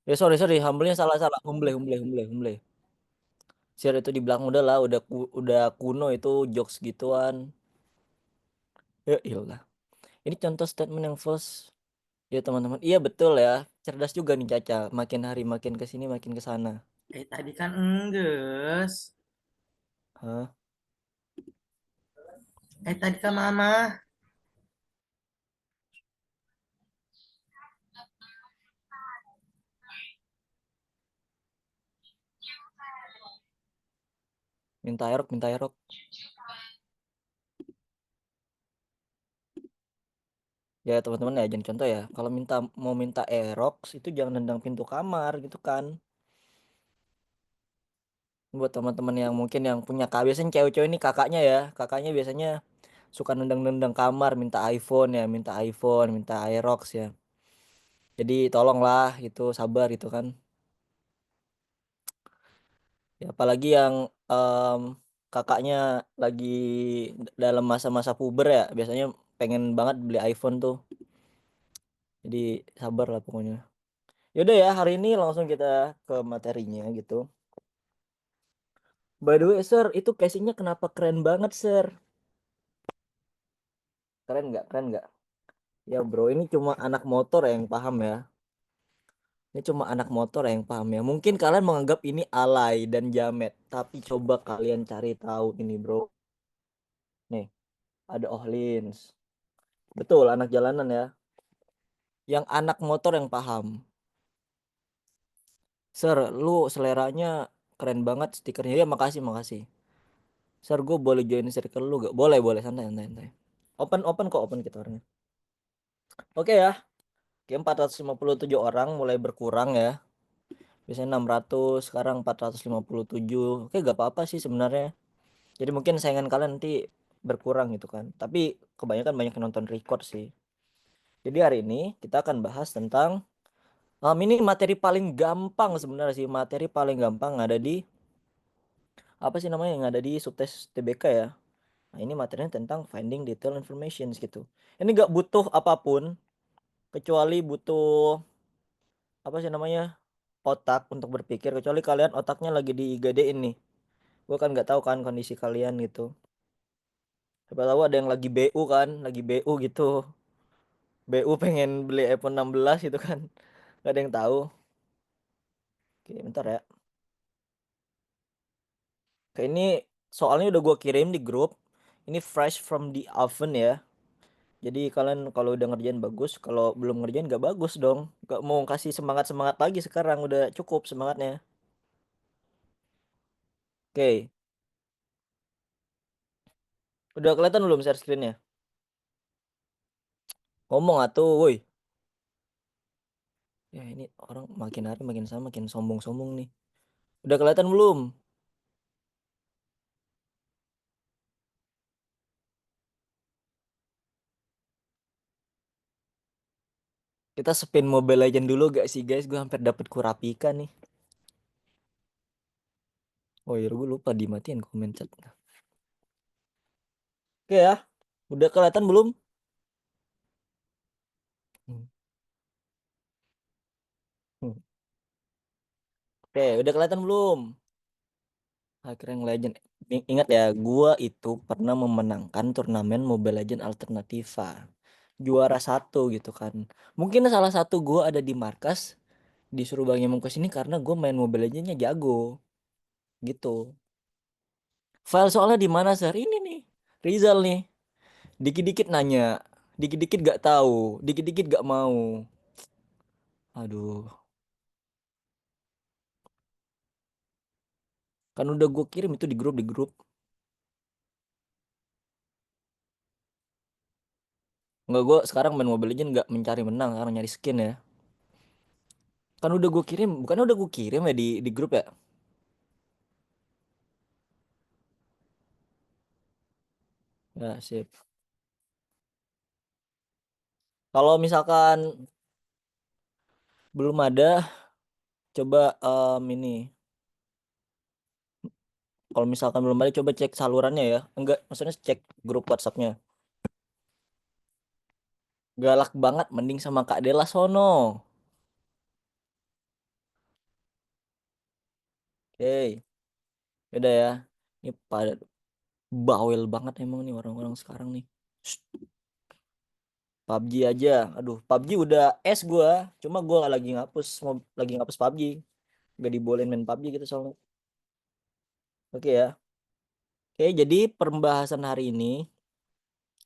Sorry sorry, humble-nya salah salah. Humble humble humble humble. Share itu di belakang udah lah, udah kuno itu jokes gituan. Ya iyalah. Ini contoh statement yang false. Ya teman-teman, iya betul ya. Cerdas juga nih Caca. Makin hari makin ke sini makin ke sana. Tadi kan enggeus. Hah? Tadi kan mama. Minta erok. Ya teman-teman ya jangan contoh ya. Kalau mau minta erok itu jangan nendang pintu kamar gitu kan. Buat teman-teman yang mungkin yang punya kakak, biasanya cewek-cewek ini kakaknya ya. Kakaknya biasanya suka nendang-nendang kamar minta iPhone ya, minta iPhone, minta Aerox ya. Jadi tolonglah itu sabar itu kan. Ya apalagi yang em, kakaknya lagi dalam masa-masa puber ya, biasanya pengen banget beli iPhone tuh. Jadi sabar lah pokoknya. Yaudah ya, hari ini langsung kita ke materinya gitu. By the way, Sir, itu casingnya kenapa keren banget, Sir? Keren nggak? Keren nggak? Ya bro, ini cuma anak motor yang paham ya. Ini cuma anak motor yang paham ya. Mungkin kalian menganggap ini alay dan jamet, tapi coba kalian cari tahu ini bro. Nih, ada Ohlins. Betul, anak jalanan ya. Yang anak motor yang paham. Sir, lu seleranya keren banget stikernya. Ya makasih, makasih. Sir, gue boleh join circle lu gak? Boleh, boleh. Santai, santai, santai. Open, open kok, open kita orangnya. Oke ya. Oke, 457 orang mulai berkurang ya. Biasanya 600, sekarang 457. Oke, gak apa-apa sih sebenarnya. Jadi mungkin saingan kalian nanti berkurang gitu kan. Tapi kebanyakan banyak yang nonton record sih. Jadi hari ini kita akan bahas tentang ini materi paling gampang sebenarnya sih. Materi paling gampang ada di apa sih namanya yang ada di subtes TBK ya. Nah, ini materinya tentang finding detail information gitu. Ini gak butuh apapun kecuali butuh apa sih namanya? Otak untuk berpikir kecuali kalian otaknya lagi di IGD ini. Gue kan nggak tahu kan kondisi kalian gitu. Siapa tahu ada yang lagi BU kan, lagi BU gitu. BU pengen beli iPhone 16 gitu kan. Gak ada yang tahu. Oke, bentar ya. Oke, ini soalnya udah gue kirim di grup. Ini fresh from the oven ya. Jadi kalian kalau udah ngerjain bagus, kalau belum ngerjain gak bagus dong. Gak mau kasih semangat-semangat lagi sekarang, udah cukup semangatnya. Oke, udah kelihatan belum share screen-nya? Ngomong atuh, woi. Ya ini orang makin hari makin sama makin sombong-sombong nih. Udah kelihatan belum? Kita spin Mobile Legend dulu gak sih guys? Gue hampir dapet Kurapika nih. Oh iya gue lupa dimatiin komen chat. Oke ya. Udah kelihatan belum? Hmm. Hmm. Oke, udah kelihatan belum? Akhirnya Legend. Ingat ya, gua itu pernah memenangkan turnamen Mobile Legend Alternativa. Juara satu gitu kan. Mungkin salah satu gua ada di markas disuruh Bang Yemong ke sini karena gua main Mobile Legendnya jago gitu. File soalnya di mana, Sir? Ini nih. Rizal nih. Dikit-dikit nanya, dikit-dikit gak tahu, dikit-dikit gak mau. Aduh, kan udah gue kirim itu di grup. Nggak, gue sekarang main Mobile Legends nggak mencari menang, karena nyari skin ya. Kan udah gue kirim, bukan udah gue kirim ya di grup ya. Ya sip. Kalau misalkan belum ada, coba ini. Kalau misalkan belum ada, coba cek salurannya ya. Enggak, maksudnya cek grup WhatsAppnya. Galak banget, mending sama Kak Dela sono. Hey, udah ya. Ini pada bawel banget emang nih orang-orang sekarang nih. Shh, PUBG aja. Aduh, PUBG udah gua. Cuma gua lagi ngapus PUBG. Gak dibolehin main PUBG gitu soalnya. Oke ya. Oke, jadi pembahasan hari ini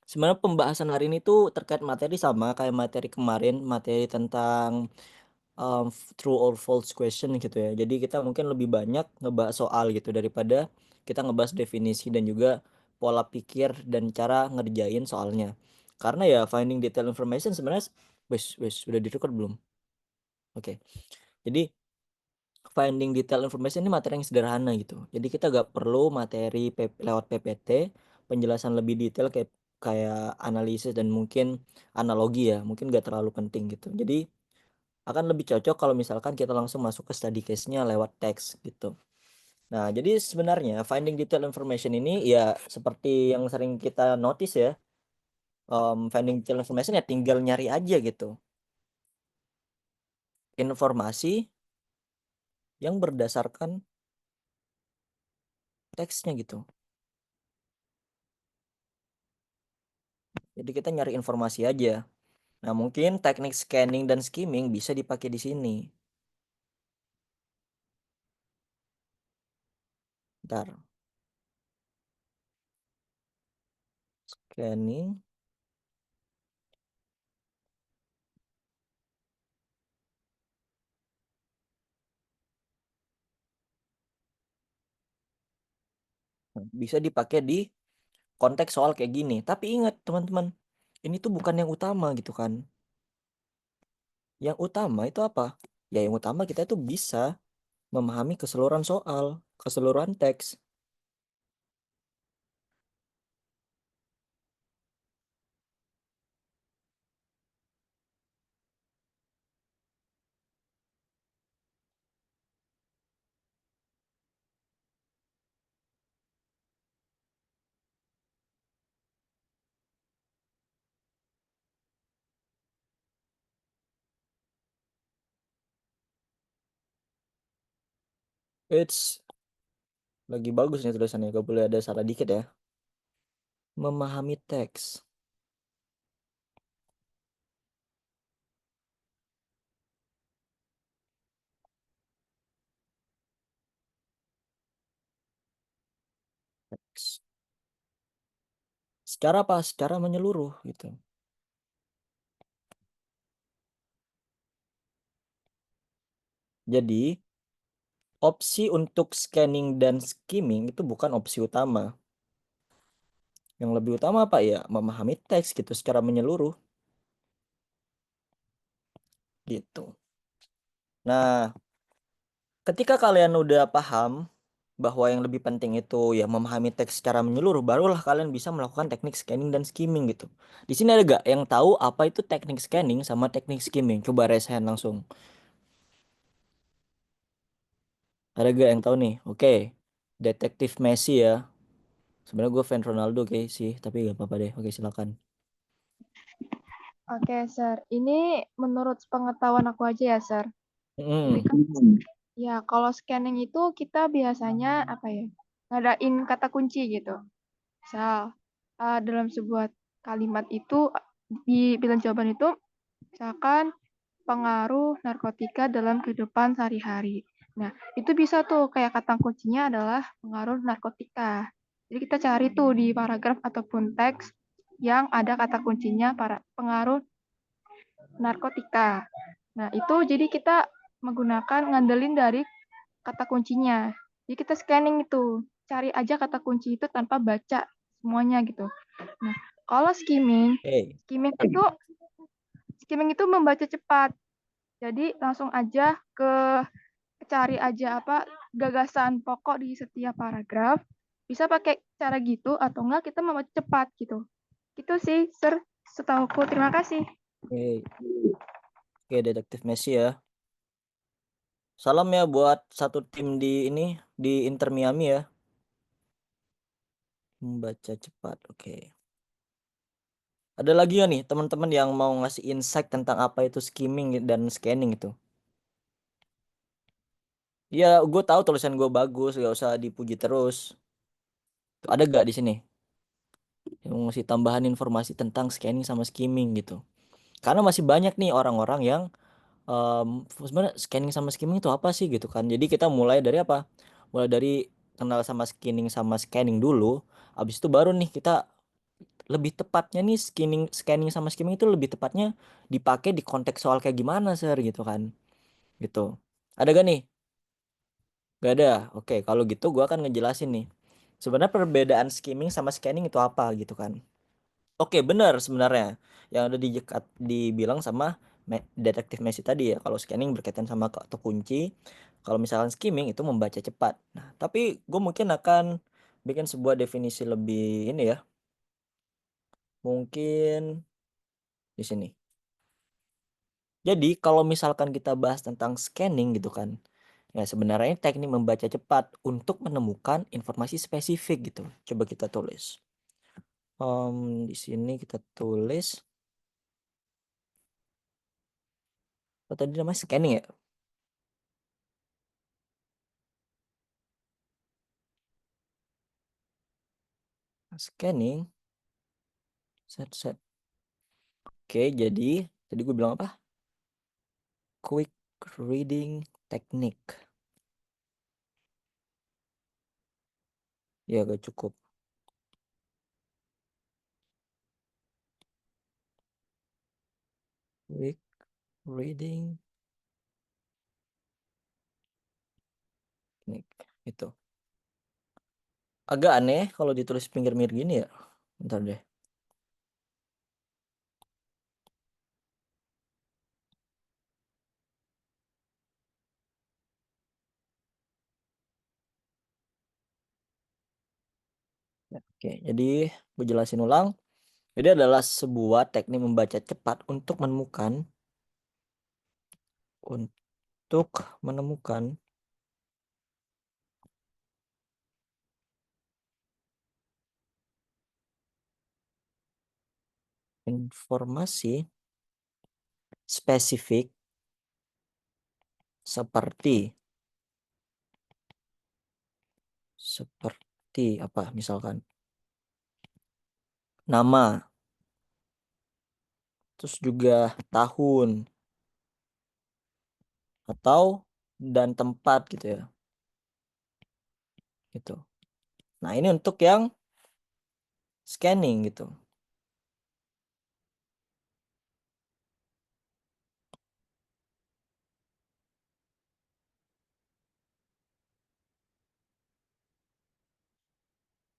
sebenarnya pembahasan hari ini tuh terkait materi sama kayak materi kemarin, materi tentang true or false question gitu ya. Jadi kita mungkin lebih banyak ngebahas soal gitu daripada kita ngebahas definisi dan juga pola pikir dan cara ngerjain soalnya. Karena ya finding detail information sebenarnya wes udah direcord belum? Oke. Jadi finding detail information ini materi yang sederhana gitu. Jadi kita gak perlu materi lewat PPT, penjelasan lebih detail kayak kayak analisis dan mungkin analogi ya, mungkin gak terlalu penting gitu. Jadi akan lebih cocok kalau misalkan kita langsung masuk ke study case-nya lewat teks gitu. Nah, jadi sebenarnya finding detail information ini ya seperti yang sering kita notice ya, finding detail information ya tinggal nyari aja gitu. Informasi yang berdasarkan teksnya gitu. Jadi kita nyari informasi aja. Nah, mungkin teknik scanning dan skimming bisa dipakai di sini. Ntar, scanning bisa dipakai di konteks soal kayak gini. Tapi ingat teman-teman, ini tuh bukan yang utama gitu kan. Yang utama itu apa? Ya yang utama kita itu bisa memahami keseluruhan soal, keseluruhan teks. It's lagi bagus nih tulisannya, gak boleh ada salah dikit ya. Memahami teks. Teks. Secara apa? Secara menyeluruh gitu. Jadi, opsi untuk scanning dan skimming itu bukan opsi utama. Yang lebih utama apa ya? Memahami teks gitu secara menyeluruh gitu. Nah, ketika kalian udah paham bahwa yang lebih penting itu ya memahami teks secara menyeluruh, barulah kalian bisa melakukan teknik scanning dan skimming gitu. Di sini ada gak yang tahu apa itu teknik scanning sama teknik skimming? Coba raise hand langsung. Ada gak yang tahu nih? Oke, Detektif Messi ya. Sebenarnya gue fan Ronaldo kayak sih, tapi gak apa-apa deh. Oke, silakan. Oke, Sir. Ini menurut pengetahuan aku aja ya, Sir. Jadi Hmm, kan, ya kalau scanning itu kita biasanya apa ya, ngadain kata kunci gitu. Misal, dalam sebuah kalimat itu, di pilihan jawaban itu, misalkan pengaruh narkotika dalam kehidupan sehari-hari. Nah, itu bisa tuh kayak kata kuncinya adalah pengaruh narkotika. Jadi kita cari tuh di paragraf ataupun teks yang ada kata kuncinya para pengaruh narkotika. Nah, itu jadi kita menggunakan ngandelin dari kata kuncinya. Jadi kita scanning itu, cari aja kata kunci itu tanpa baca semuanya gitu. Nah, kalau oke. skimming itu membaca cepat. Jadi langsung aja cari aja apa gagasan pokok di setiap paragraf. Bisa pakai cara gitu atau enggak kita membaca cepat gitu. Gitu sih, Sir, setahuku. Terima kasih. Oke, oke, Detektif Messi ya. Salam ya buat satu tim di ini di Inter Miami ya. Membaca cepat. Oke. Ada lagi ya nih teman-teman yang mau ngasih insight tentang apa itu skimming dan scanning itu? Ya, gue tahu tulisan gue bagus, gak usah dipuji terus. Tuh, ada gak di sini yang ngasih tambahan informasi tentang scanning sama skimming gitu? Karena masih banyak nih orang-orang yang sebenarnya scanning sama skimming itu apa sih gitu kan? Jadi kita mulai dari apa? Mulai dari kenal sama scanning dulu. Habis itu baru nih kita lebih tepatnya nih scanning scanning sama skimming itu lebih tepatnya dipakai di konteks soal kayak gimana sir gitu kan? Gitu. Ada gak nih? Gak ada. Oke, kalau gitu gua akan ngejelasin nih. Sebenarnya perbedaan skimming sama scanning itu apa gitu kan? Oke, benar sebenarnya yang ada dibilang sama detektif Messi tadi ya. Kalau scanning berkaitan sama kata kunci, kalau misalkan skimming itu membaca cepat. Nah, tapi gue mungkin akan bikin sebuah definisi lebih ini ya. Mungkin di sini. Jadi kalau misalkan kita bahas tentang scanning gitu kan, ya sebenarnya ini teknik membaca cepat untuk menemukan informasi spesifik gitu. Coba kita tulis. Di sini kita tulis apa tadi namanya scanning ya? Scanning, set. Oke, jadi tadi gue bilang apa? Quick reading technique. Ya, gak cukup. Quick reading technique. Itu. Agak aneh kalau ditulis pinggir-pinggir gini ya. Bentar deh. Ya, oke, jadi gue jelasin ulang. Jadi adalah sebuah teknik membaca cepat untuk menemukan informasi spesifik seperti seperti apa misalkan nama, terus juga tahun atau dan tempat gitu ya. Gitu. Nah, ini untuk yang scanning gitu.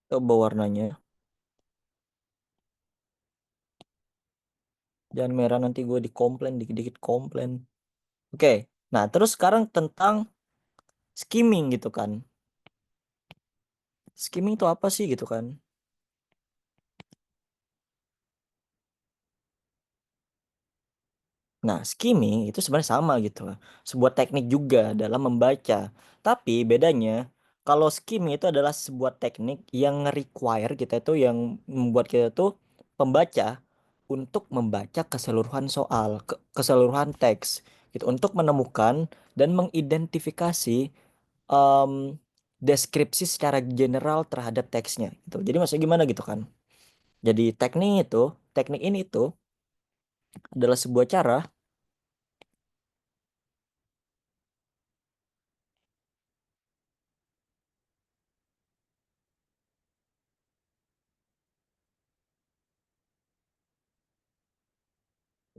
Coba warnanya. Jangan merah nanti gue dikomplain, dikit-dikit komplain. Oke. Nah, terus sekarang tentang skimming gitu kan. Skimming itu apa sih gitu kan? Nah, skimming itu sebenarnya sama gitu. Sebuah teknik juga dalam membaca. Tapi bedanya, kalau skimming itu adalah sebuah teknik yang require kita itu yang membuat kita tuh pembaca untuk membaca keseluruhan soal, keseluruhan teks gitu untuk menemukan dan mengidentifikasi em, deskripsi secara general terhadap teksnya gitu. Jadi maksudnya gimana gitu kan? Jadi teknik ini itu adalah sebuah cara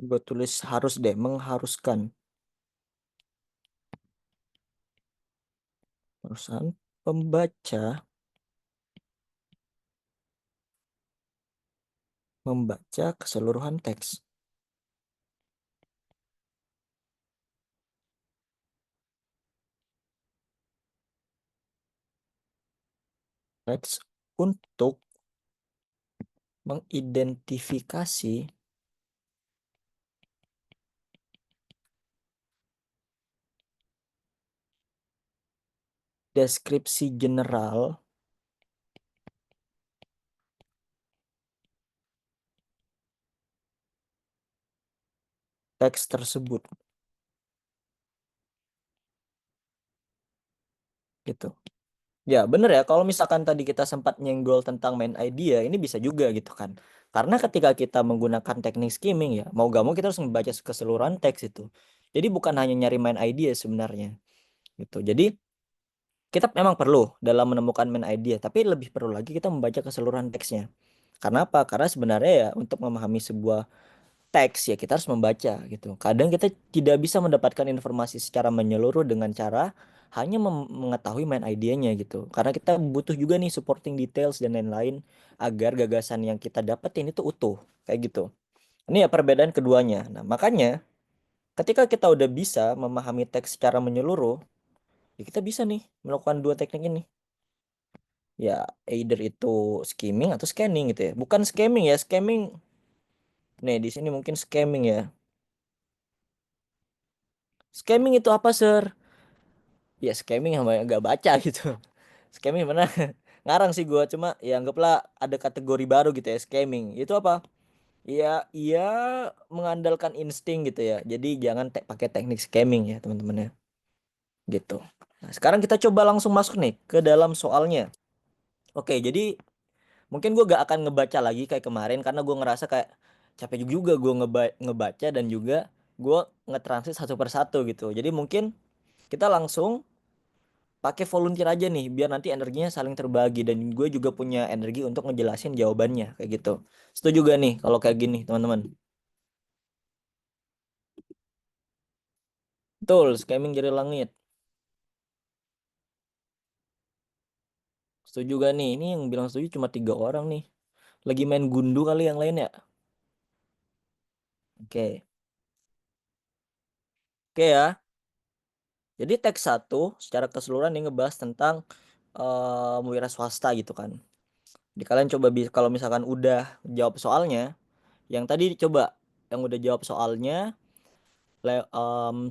gue tulis harus deh mengharuskan perusahaan pembaca membaca keseluruhan teks untuk mengidentifikasi deskripsi general teks tersebut. gitu. Ya bener ya, kalau misalkan tadi kita sempat nyenggol tentang main idea, ini bisa juga gitu kan. Karena ketika kita menggunakan teknik skimming ya, mau gak mau kita harus membaca keseluruhan teks itu. Jadi bukan hanya nyari main idea sebenarnya gitu. Jadi kita memang perlu dalam menemukan main idea, tapi lebih perlu lagi kita membaca keseluruhan teksnya. Karena apa? Karena sebenarnya ya untuk memahami sebuah teks ya kita harus membaca gitu. Kadang kita tidak bisa mendapatkan informasi secara menyeluruh dengan cara hanya mengetahui main idenya gitu. Karena kita butuh juga nih supporting details dan lain-lain agar gagasan yang kita dapetin itu utuh kayak gitu. Ini ya perbedaan keduanya. Nah, makanya ketika kita udah bisa memahami teks secara menyeluruh, ya kita bisa nih melakukan dua teknik ini. Ya, either itu skimming atau scanning gitu ya. Bukan scamming ya, scamming. Nih, di sini mungkin scamming ya. Scamming itu apa, Sir? Ya scamming sama yang nggak baca gitu. Scamming mana? Ngarang sih gua, cuma ya anggaplah ada kategori baru gitu ya, scamming. Itu apa? Ya, iya mengandalkan insting gitu ya. Jadi jangan pakai teknik scamming ya, teman-teman ya. Gitu. Nah, sekarang kita coba langsung masuk nih ke dalam soalnya. Oke, jadi mungkin gua gak akan ngebaca lagi kayak kemarin karena gua ngerasa kayak capek juga gua ngebaca dan juga gua ngetranslate satu persatu gitu. Jadi mungkin kita langsung pakai volunteer aja nih biar nanti energinya saling terbagi dan gue juga punya energi untuk ngejelasin jawabannya kayak gitu. Setuju gak nih kalau kayak gini teman-teman? Betul, scamming jari langit. Setuju gak nih? Ini yang bilang setuju cuma 3 orang nih. Lagi main gundu kali yang lain ya? Oke. Oke ya. Jadi teks 1 secara keseluruhan ini ngebahas tentang wira swasta gitu kan. Jadi kalian coba kalau misalkan udah jawab soalnya, yang tadi coba yang udah jawab soalnya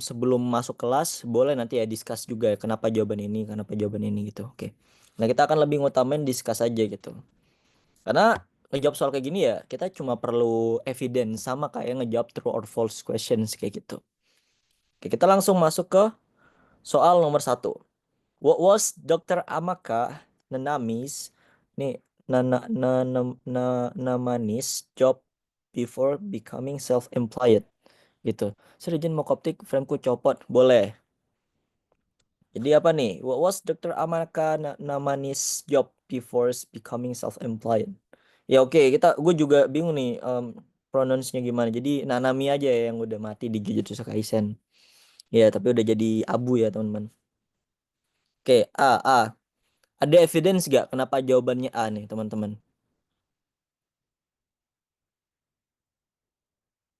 sebelum masuk kelas boleh nanti ya discuss juga ya kenapa jawaban ini gitu. Oke. Nah, kita akan lebih ngutamain discuss aja gitu. Karena ngejawab soal kayak gini ya, kita cuma perlu evidence sama kayak ngejawab true or false questions kayak gitu. Oke, kita langsung masuk ke soal nomor 1. What was Dr. Amaka Nanami's nih Namanis job before becoming self-employed gitu. Sergeant mau koptik frameku copot boleh. Jadi apa nih? What was Dr. Amaka Namanis job before becoming self-employed? Ya oke, gue juga bingung nih pronounce-nya gimana. Jadi Nanami aja ya yang udah mati di Jujutsu Kaisen. Ya, tapi udah jadi abu ya, teman-teman. Oke, A. Ada evidence gak kenapa jawabannya A nih, teman-teman?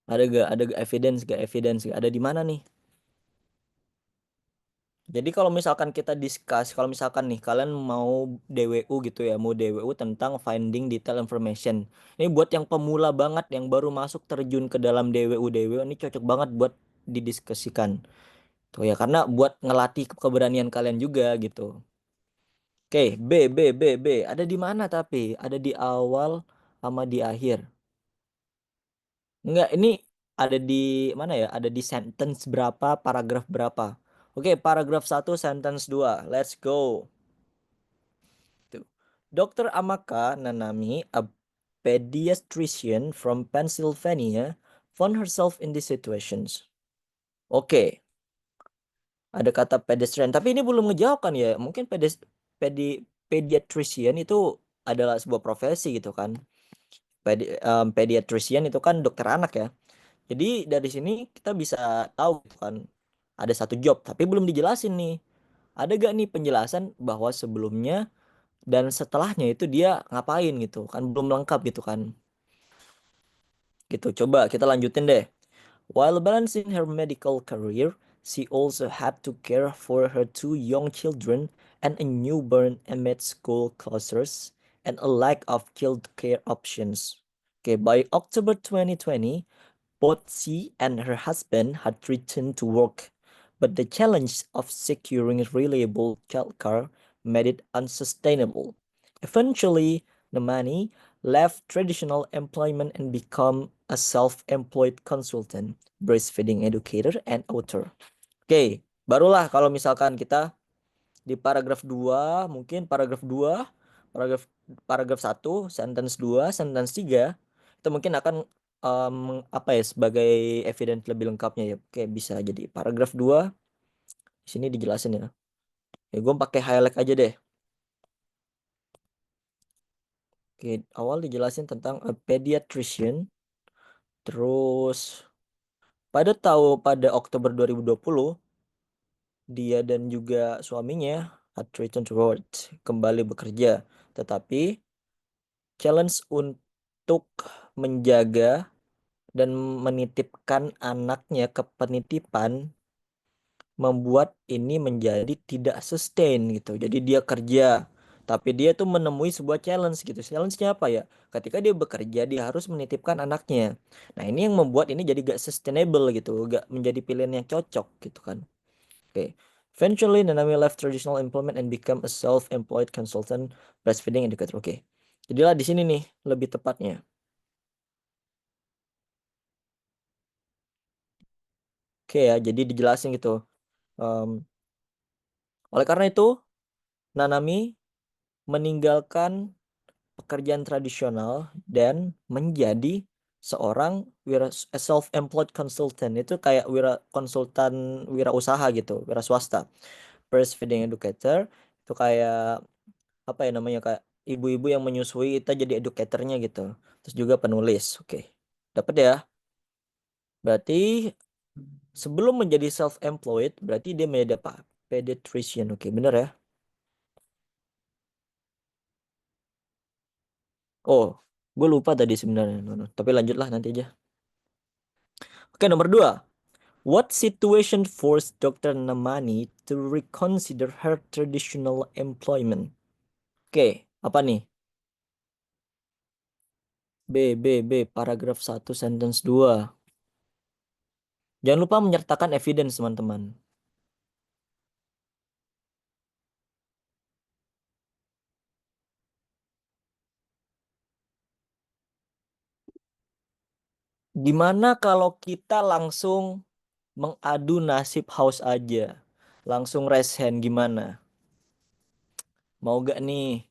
Ada evidence gak? Evidence gak? Ada di mana nih? Jadi kalau misalkan kita discuss, kalau misalkan nih kalian mau DWU gitu ya, mau DWU tentang finding detail information. Ini buat yang pemula banget, yang baru masuk terjun ke dalam DWU ini cocok banget buat didiskusikan. Tuh ya, karena buat ngelatih keberanian kalian juga gitu. Oke, B. Ada di mana tapi? Ada di awal sama di akhir. Enggak, ini ada di mana ya? Ada di sentence berapa, paragraf berapa. Oke, paragraf 1, sentence 2. Let's go. Tuh. Dr. Amaka Nanami, a pediatrician from Pennsylvania, found herself in these situations. Oke, ada kata pedestrian. Tapi ini belum ngejawab kan ya? Mungkin pediatrician itu adalah sebuah profesi gitu kan. Pediatrician itu kan dokter anak ya. Jadi dari sini kita bisa tahu gitu kan ada satu job tapi belum dijelasin nih. Ada gak nih penjelasan bahwa sebelumnya dan setelahnya itu dia ngapain gitu kan belum lengkap gitu kan. Gitu. Coba kita lanjutin deh. While balancing her medical career, she also had to care for her 2 young children and a newborn amid school closures and a lack of childcare options. Okay, by October 2020, both she and her husband had returned to work, but the challenge of securing reliable childcare made it unsustainable. Eventually, Namani left traditional employment and became a self-employed consultant, breastfeeding educator, and author. Oke, barulah kalau misalkan kita Di paragraf 2 mungkin paragraf paragraf 1, sentence 2, sentence 3 itu mungkin akan apa ya sebagai evidence lebih lengkapnya ya. Oke, bisa jadi paragraf 2 di sini dijelasin ya. Ya gue pakai highlight aja deh. Oke, awal dijelasin tentang a pediatrician. Terus pada Oktober 2020 dia dan juga suaminya had returned to work, kembali bekerja. Tetapi challenge untuk menjaga dan menitipkan anaknya ke penitipan membuat ini menjadi tidak sustain gitu. Jadi dia kerja, tapi dia tuh menemui sebuah challenge gitu. Challenge-nya apa ya? Ketika dia bekerja, dia harus menitipkan anaknya. Nah, ini yang membuat ini jadi gak sustainable gitu, gak menjadi pilihan yang cocok gitu kan. Oke. Eventually, Nanami left traditional employment and become a self-employed consultant breastfeeding educator. Oke. Jadilah di sini nih lebih tepatnya. Oke ya, jadi dijelasin gitu. Em, oleh karena itu, Nanami meninggalkan pekerjaan tradisional dan menjadi seorang self-employed consultant. Itu kayak konsultan wira usaha gitu, wira swasta. Breastfeeding educator itu kayak apa ya namanya, kayak ibu-ibu yang menyusui, kita jadi educatornya gitu. Terus juga penulis. Oke. Dapat ya? Berarti sebelum menjadi self-employed, berarti dia menjadi apa? Pediatrician. Oke, bener ya? Oh, gue lupa tadi sebenarnya. Tapi lanjutlah nanti aja. Oke, nomor 2. What situation forced Dr. Namani to reconsider her traditional employment? Oke, apa nih? B, paragraf 1, sentence 2. Jangan lupa menyertakan evidence, teman-teman. Gimana kalau kita langsung mengadu nasib House aja? Langsung raise hand gimana? Mau gak nih?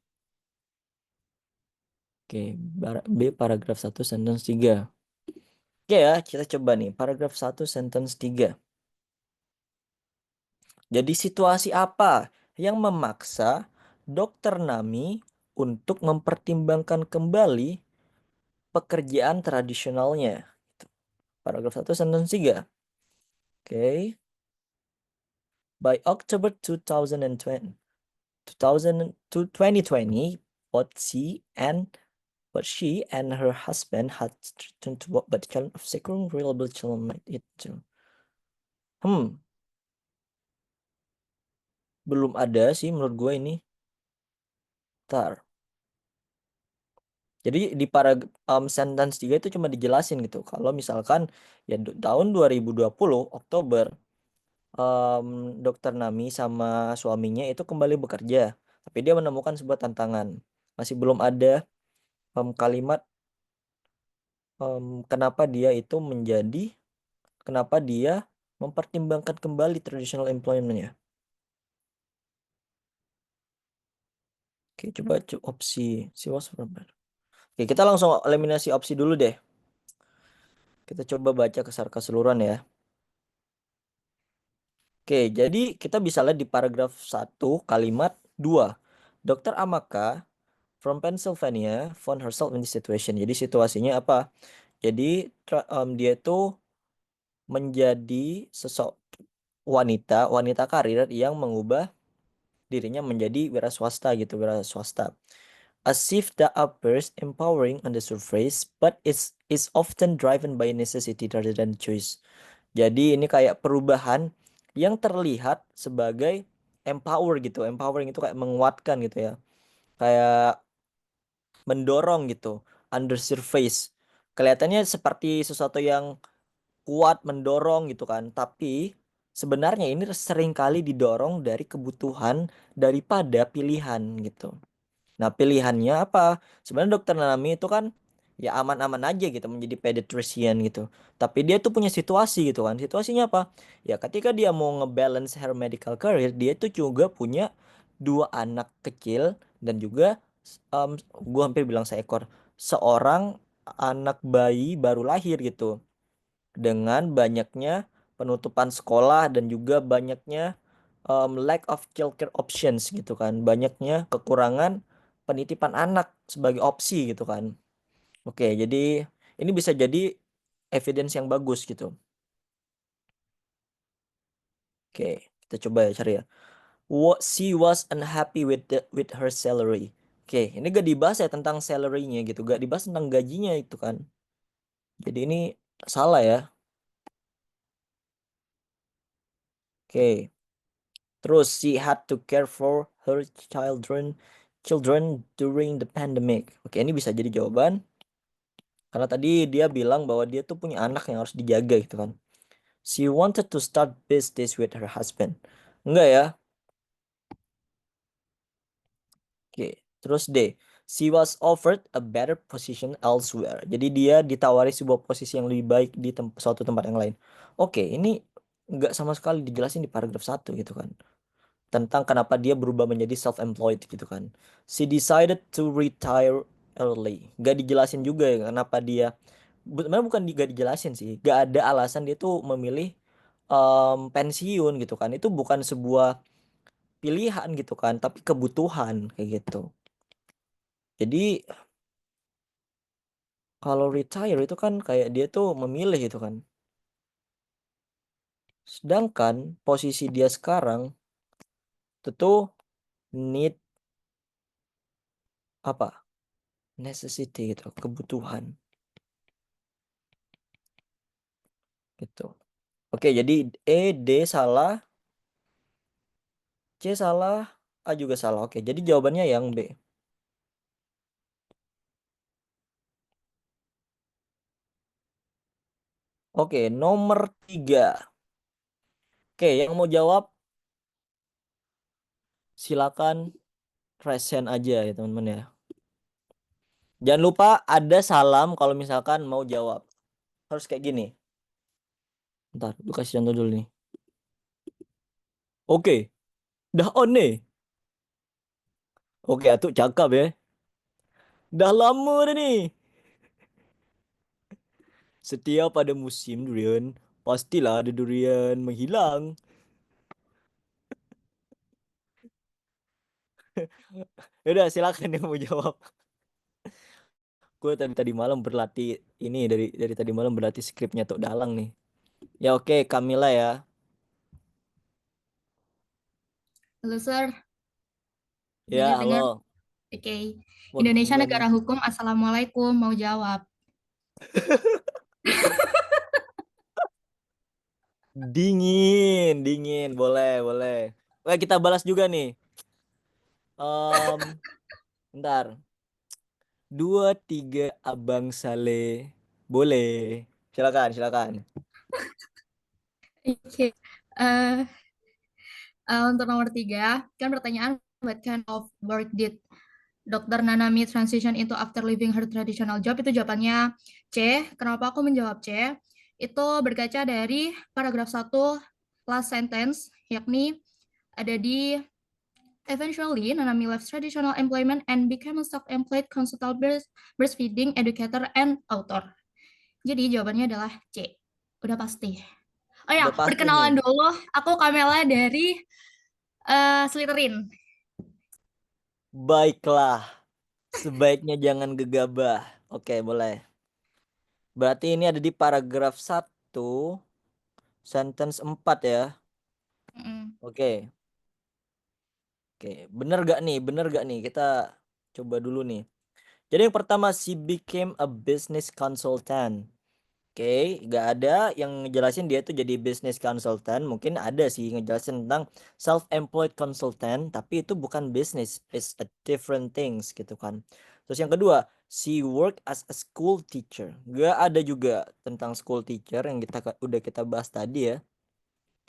Oke, B paragraf 1 sentence 3. Oke ya, kita coba nih. Paragraf 1 sentence 3. Jadi situasi apa yang memaksa Dokter Nami untuk mempertimbangkan kembali pekerjaan tradisionalnya? Paragraf 1 sentence 3. Oke. By October 2020, 2020, both she and her husband had returned to work, but the challenge of securing reliable children made it to. Belum ada sih menurut gue ini. Ntar. Jadi di sentence 3 itu cuma dijelasin gitu. Kalau misalkan ya tahun 2020 Oktober Dokter Nami sama suaminya itu kembali bekerja. Tapi dia menemukan sebuah tantangan. Masih belum ada kalimat kenapa dia itu kenapa dia mempertimbangkan kembali traditional employment-nya. Oke, coba opsi. Oke, kita langsung eliminasi opsi dulu deh. Kita coba baca keseluruhan ya. Oke, jadi kita bisa lihat di paragraf 1 kalimat 2. Dr. Amaka from Pennsylvania found herself in this situation. Jadi situasinya apa? Jadi dia itu menjadi wanita karir yang mengubah dirinya menjadi wira swasta gitu, wira swasta. As if that appears empowering on the surface, but is often driven by necessity rather than choice. Jadi ini kayak perubahan yang terlihat sebagai empowering itu kayak menguatkan gitu ya. Kayak mendorong gitu, under surface. Kelihatannya seperti sesuatu yang kuat mendorong gitu kan. Tapi sebenarnya ini seringkali didorong dari kebutuhan daripada pilihan gitu. Nah, pilihannya apa? Sebenarnya Dokter Nanami itu kan ya aman-aman aja gitu menjadi pediatrician gitu. Tapi dia tuh punya situasi gitu kan. Situasinya apa? Ya ketika dia mau ngebalance her medical career, dia tuh juga punya dua anak kecil dan juga um, gua hampir bilang seekor, seorang anak bayi baru lahir gitu. Dengan banyaknya penutupan sekolah dan juga banyaknya lack of childcare options gitu kan. Banyaknya kekurangan penitipan anak sebagai opsi gitu kan. Oke, jadi ini bisa jadi evidence yang bagus gitu. Oke, kita coba ya cari ya. What she was unhappy with her salary. Oke, ini gak dibahas ya tentang salary-nya gitu, gak dibahas tentang gajinya itu kan. Jadi ini salah ya. Oke, terus she had to care for her children during the pandemic. Oke, ini bisa jadi jawaban karena tadi dia bilang bahwa dia tuh punya anak yang harus dijaga gitu kan. She wanted to start business with her husband. Enggak ya? Oke, terus D. She was offered a better position elsewhere. Jadi dia ditawari sebuah posisi yang lebih baik di suatu tempat yang lain. Oke, ini nggak sama sekali dijelasin di paragraf 1 gitu kan. Tentang kenapa dia berubah menjadi self-employed gitu kan. She decided to retire early. Gak dijelasin juga ya kenapa dia. Sebenarnya bukan gak dijelasin sih. Gak ada alasan dia tuh memilih pensiun gitu kan. Itu bukan sebuah pilihan gitu kan, tapi kebutuhan kayak gitu. Jadi kalau retire itu kan kayak dia tuh memilih gitu kan. Sedangkan posisi dia sekarang itu tuh need apa? Necessity gitu, kebutuhan gitu. Oke, jadi E, D salah, C salah, A juga salah. Oke, jadi jawabannya yang B. Oke, nomor 3. Oke, yang mau jawab silakan resen aja ya teman-teman ya. Jangan lupa ada salam kalau misalkan mau jawab. Harus kayak gini. Ntar, lu kasih contoh dulu nih. Oke, dah on nih. Oke, atuh cakep ya. Dah lama dah nih. Setiap pada musim durian, pastilah ada durian menghilang. Udah, silakan yang mau jawab. Gue tadi tadi malam berlatih ini dari tadi malam berlatih skripnya Tok Dalang nih. Ya oke, Kamila ya. Halo, Sir. Ya, Dengar-dengar. halo. Oke. Waduh, Indonesia enggak nih. negara hukum. Assalamualaikum. Mau jawab. Dingin, dingin. Boleh, boleh. Oke, kita balas juga nih. Bentar. 2, 3 Abang Saleh. Boleh. Silakan, silakan. Oke. Eh, untuk nomor 3, kan pertanyaan, what kind of work did Dr. Nanami transition into after leaving her traditional job? Itu jawabannya C. Kenapa aku menjawab C? Itu berkaca dari paragraf 1 last sentence, yakni ada di eventually Nanami left traditional employment and became a self-employed consultant breastfeeding educator and author. Jadi jawabannya adalah C. Udah pasti. Oh ya, Udah pasti nih. perkenalan dulu. Aku Kamela dari Slytherin. Baiklah. Sebaiknya jangan gegabah. Oke, boleh. Berarti ini ada di paragraf 1, sentence 4 ya. Mm-mm. Oke. Oke, bener gak nih? Bener gak nih? Kita coba dulu nih. Jadi yang pertama, she became a business consultant. Oke, nggak ada yang ngejelasin dia tuh jadi business consultant. Mungkin ada sih ngejelasin tentang self-employed consultant, tapi itu bukan business, it's a different things gitu kan. Terus yang kedua, she work as a school teacher. Nggak ada juga tentang school teacher yang udah kita bahas tadi ya.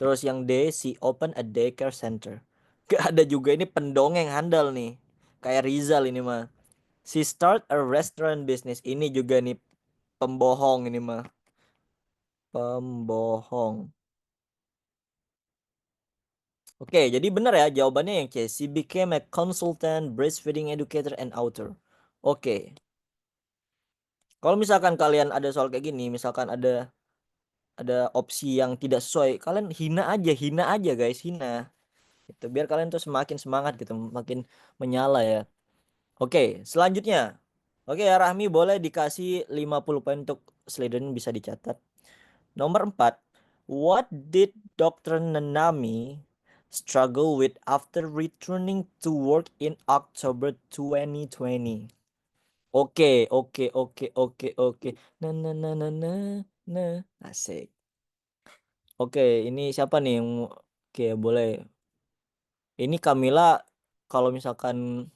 Terus yang D, she open a daycare center. Nggak ada juga, ini pendongeng handal nih. Kayak Rizal ini mah. She start a restaurant business. Ini juga nih pembohong ini mah. Pembohong. Oke, jadi benar ya jawabannya yang C. She became a consultant, breastfeeding educator, and author. Oke. Kalau misalkan kalian ada soal kayak gini, misalkan ada opsi yang tidak sesuai, kalian hina aja guys, hina. Itu biar kalian tuh semakin semangat gitu, makin menyala ya. Oke, selanjutnya. Oke ya Rahmi, boleh dikasih 50 poin untuk Sladen, bisa dicatat. Nomor 4. What did Dr. Nanami struggle with after returning to work in October 2020? Oke. Nah. Asik. Oke, ini siapa nih yang oke, boleh. Ini Camila kalau misalkan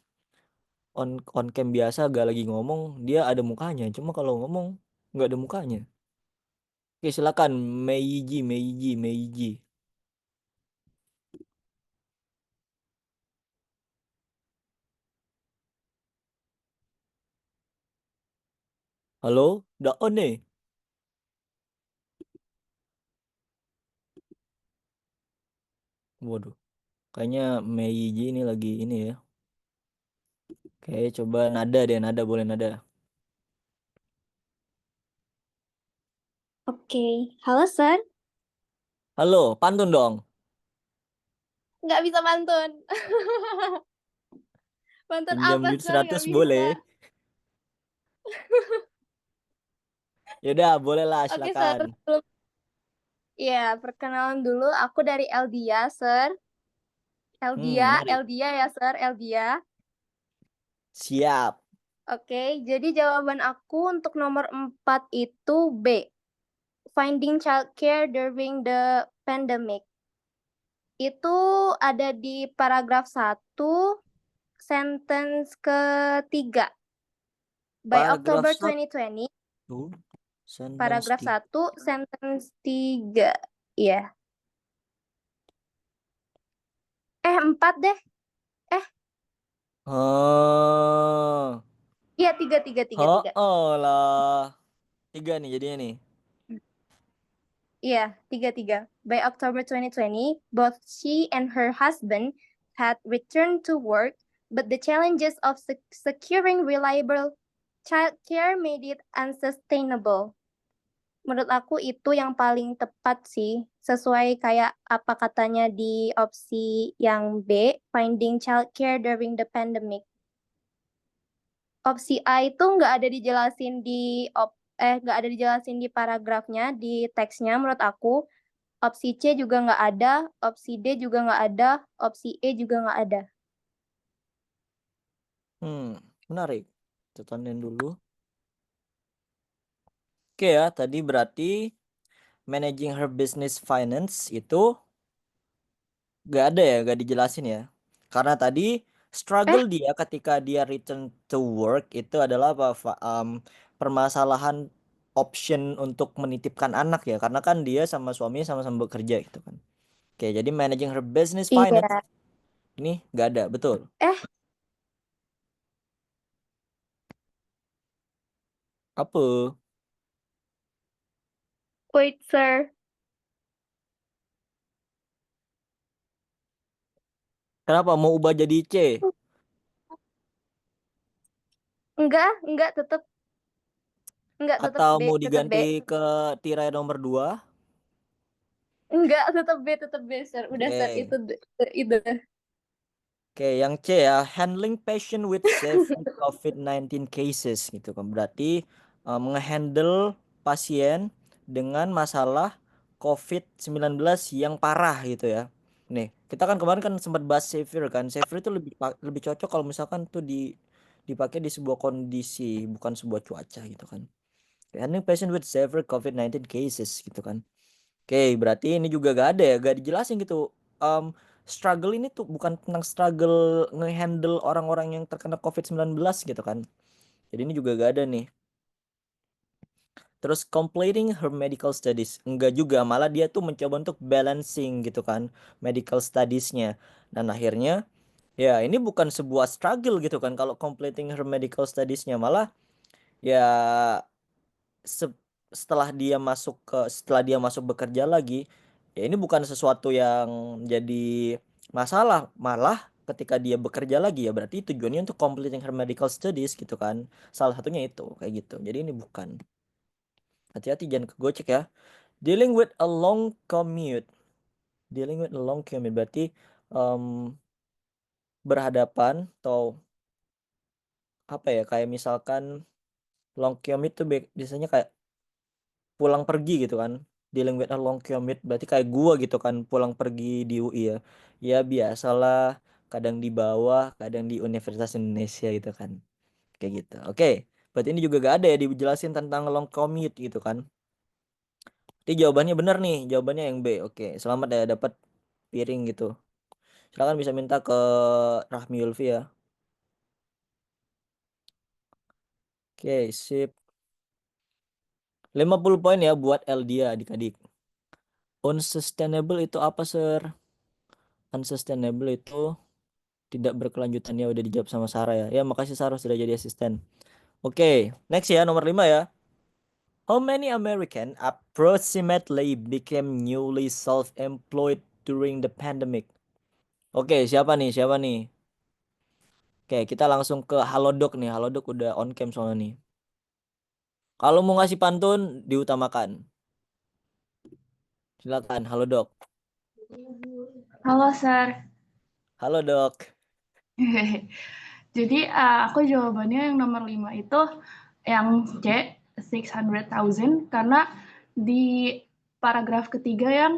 on cam biasa gak lagi ngomong, dia ada mukanya. Cuma kalau ngomong nggak ada mukanya. Oke, silakan Meiji. Halo, udah on nih. Waduh, kayaknya Meiji ini lagi ini ya. Oke, coba nada boleh nada. Oke, halo Sir. Halo, pantun dong. Nggak bisa pantun. Pantun Pinjam apa duit Sir? 100 Nggak bisa. boleh. Yaudah, boleh lah, Oke Sir, silakan. ya perkenalan dulu. Aku dari Eldia Sir. Menarik. Eldia ya Sir, Eldia. Siap. Oke, jadi jawaban aku untuk nomor 4 itu B. Finding childcare during the pandemic. Itu ada di paragraf 1, sentence ketiga. By Paragraf October 1, 2020, sentence paragraf 3. 1, sentence 3. Iya. 4 deh. Oh, Iya, 3. oh lah. 3 nih jadinya nih. Iya, 3. By October 2020, both she and her husband had returned to work, but the challenges of securing reliable childcare made it unsustainable. Menurut aku itu yang paling tepat sih, sesuai kayak apa katanya di opsi yang B, finding childcare during the pandemic. Opsi A itu nggak ada dijelasin nggak ada dijelasin di paragrafnya, di teksnya menurut aku. Opsi C juga nggak ada, opsi D juga nggak ada, opsi E juga nggak ada. Menarik. Catatin dulu. Oke ya, tadi berarti managing her business finance itu gak dijelasin ya. Karena tadi struggle dia ketika dia return to work itu adalah permasalahan option untuk menitipkan anak ya. Karena kan dia sama suaminya sama-sama bekerja gitu kan. Oke, jadi managing her business finance Iya. ini gak ada, betul. Apa? Wait, sir. Kenapa mau ubah jadi C? Enggak, tetap Atau B, mau tetap B. diganti ke tirai nomor 2? Enggak, tetap B, sir. Udah, Oke. sir, itu. Oke, yang C ya, handling patient with severe COVID-19 cases gitu kan. Berarti menghandle pasien dengan masalah COVID-19 yang parah gitu ya. Nih, kita kan kemarin kan sempat bahas severe kan. Severe itu lebih cocok kalau misalkan tuh dipakai di sebuah kondisi, bukan sebuah cuaca gitu kan. Handling patient with severe COVID-19 cases gitu kan. Oke, berarti ini juga gak ada ya, gak dijelasin gitu. Struggle ini tuh bukan tentang struggle ngehandle orang-orang yang terkena COVID-19 gitu kan. Jadi ini juga gak ada nih. Terus completing her medical studies. Enggak juga, malah dia tuh mencoba untuk balancing gitu kan medical studiesnya. Dan akhirnya Ya, ini bukan sebuah struggle gitu kan kalau completing her medical studies-nya, malah ya se- setelah dia masuk bekerja lagi, ya ini bukan sesuatu yang jadi masalah, malah ketika dia bekerja lagi ya berarti tujuannya untuk completing her medical studies gitu kan. Salah satunya itu kayak gitu. Jadi ini bukan. Hati-hati jangan kegocek ya. Dealing with a long commute. Dealing with a long commute berarti em, berhadapan atau apa ya, kayak misalkan long commute tuh biasanya kayak pulang pergi gitu kan. Dealing with a long commute berarti kayak gua gitu kan pulang pergi di UI ya. Ya biasalah, kadang di bawah, kadang di Universitas Indonesia gitu kan. Kayak gitu. Oke, berarti ini juga gak ada ya dijelasin tentang long commute gitu kan. Jadi jawabannya benar nih, jawabannya yang B. Oke, selamat ya dapat piring gitu. Silakan bisa minta ke Rahmi Ulfi ya. Oke, sip. 50 poin ya buat Eldia adik-adik. Unsustainable itu apa, Sir? Unsustainable itu tidak berkelanjutan ya, udah dijawab sama Sarah ya. Ya, makasih Sarah sudah jadi asisten. Oke, next ya nomor 5 ya. How many American approximately became newly self-employed during the pandemic? Oke, siapa nih? Siapa nih? Oke, kita langsung ke Halodoc nih. Halodoc udah on cam soalnya nih. Kalau mau ngasih pantun, diutamakan. Silakan, Halodoc. Halo, Sar. Halo, Dok. Jadi, aku jawabannya yang nomor 5 itu yang C, 600,000, karena di paragraf ketiga yang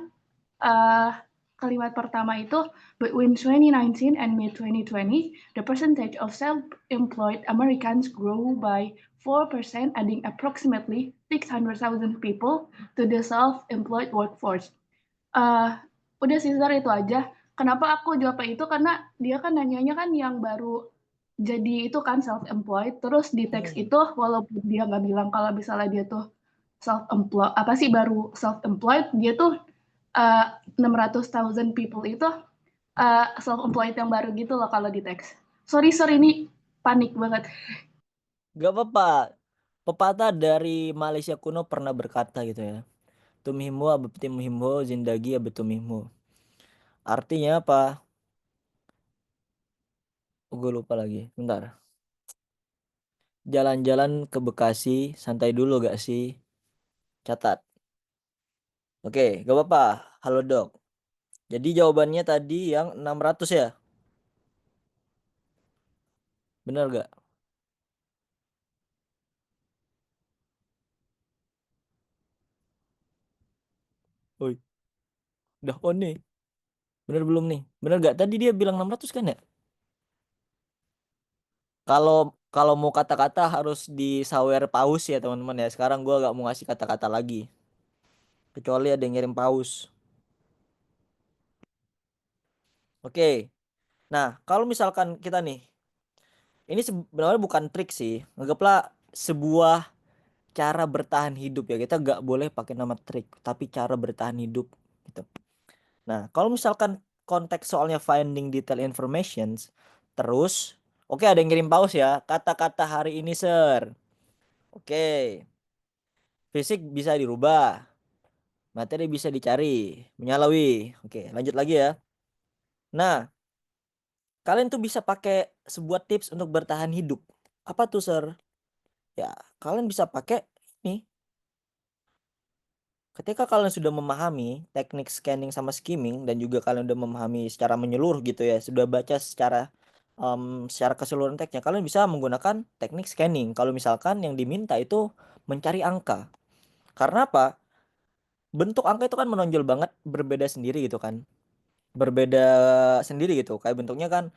kalimat pertama itu, between 2019 and May 2020, the percentage of self-employed Americans grew by 4%, adding approximately 600,000 people to the self-employed workforce. Udah sih Zar, itu aja. Kenapa aku jawab itu, karena dia kan nanyanya kan yang baru jadi itu kan self-employed, terus di teks itu walaupun dia nggak bilang kalau misalnya dia tuh self-employed, apa sih baru self-employed, dia tuh 600,000 people itu self-employed yang baru gitu loh kalau di teks. Sorry, ini panik banget. Gak apa-apa. Pepatah dari Malaysia kuno pernah berkata gitu ya. Tumhimho abetimhimho zindagi abetumhimho. Artinya apa? Gue lupa lagi. Bentar. Jalan-jalan ke Bekasi, santai dulu gak sih? Catat. Oke, gak apa-apa. Halo, Dok. Jadi jawabannya tadi yang 600 ya? Bener gak? Woi, udah on nih. Bener belum nih? Bener gak? Tadi dia bilang 600 kan ya? Kalau kalau mau kata-kata harus disawer paus ya teman-teman ya. Sekarang gua gak mau ngasih kata-kata lagi. Kecuali ada yang ngirim paus. Oke. Nah, kalau misalkan kita nih, ini sebenarnya bukan trik sih. Anggaplah sebuah cara bertahan hidup ya. Kita gak boleh pakai nama trik, tapi cara bertahan hidup gitu. Nah, kalau misalkan konteks soalnya finding detail informations, terus, oke ada yang ngirim paus ya. Kata-kata hari ini, Sir. Oke, fisik bisa dirubah, materi bisa dicari, menyalawi. Oke, lanjut lagi ya. Nah, kalian tuh bisa pakai sebuah tips untuk bertahan hidup. Apa tuh, Sir? Ya, kalian bisa pakai ini. Ketika kalian sudah memahami teknik scanning sama skimming dan juga kalian udah memahami secara menyeluruh gitu ya, sudah baca secara keseluruhan teksnya, kalian bisa menggunakan teknik scanning. Kalau misalkan yang diminta itu mencari angka. Karena apa? Bentuk angka itu kan menonjol banget, berbeda sendiri gitu kan. Berbeda sendiri gitu. Kayak bentuknya kan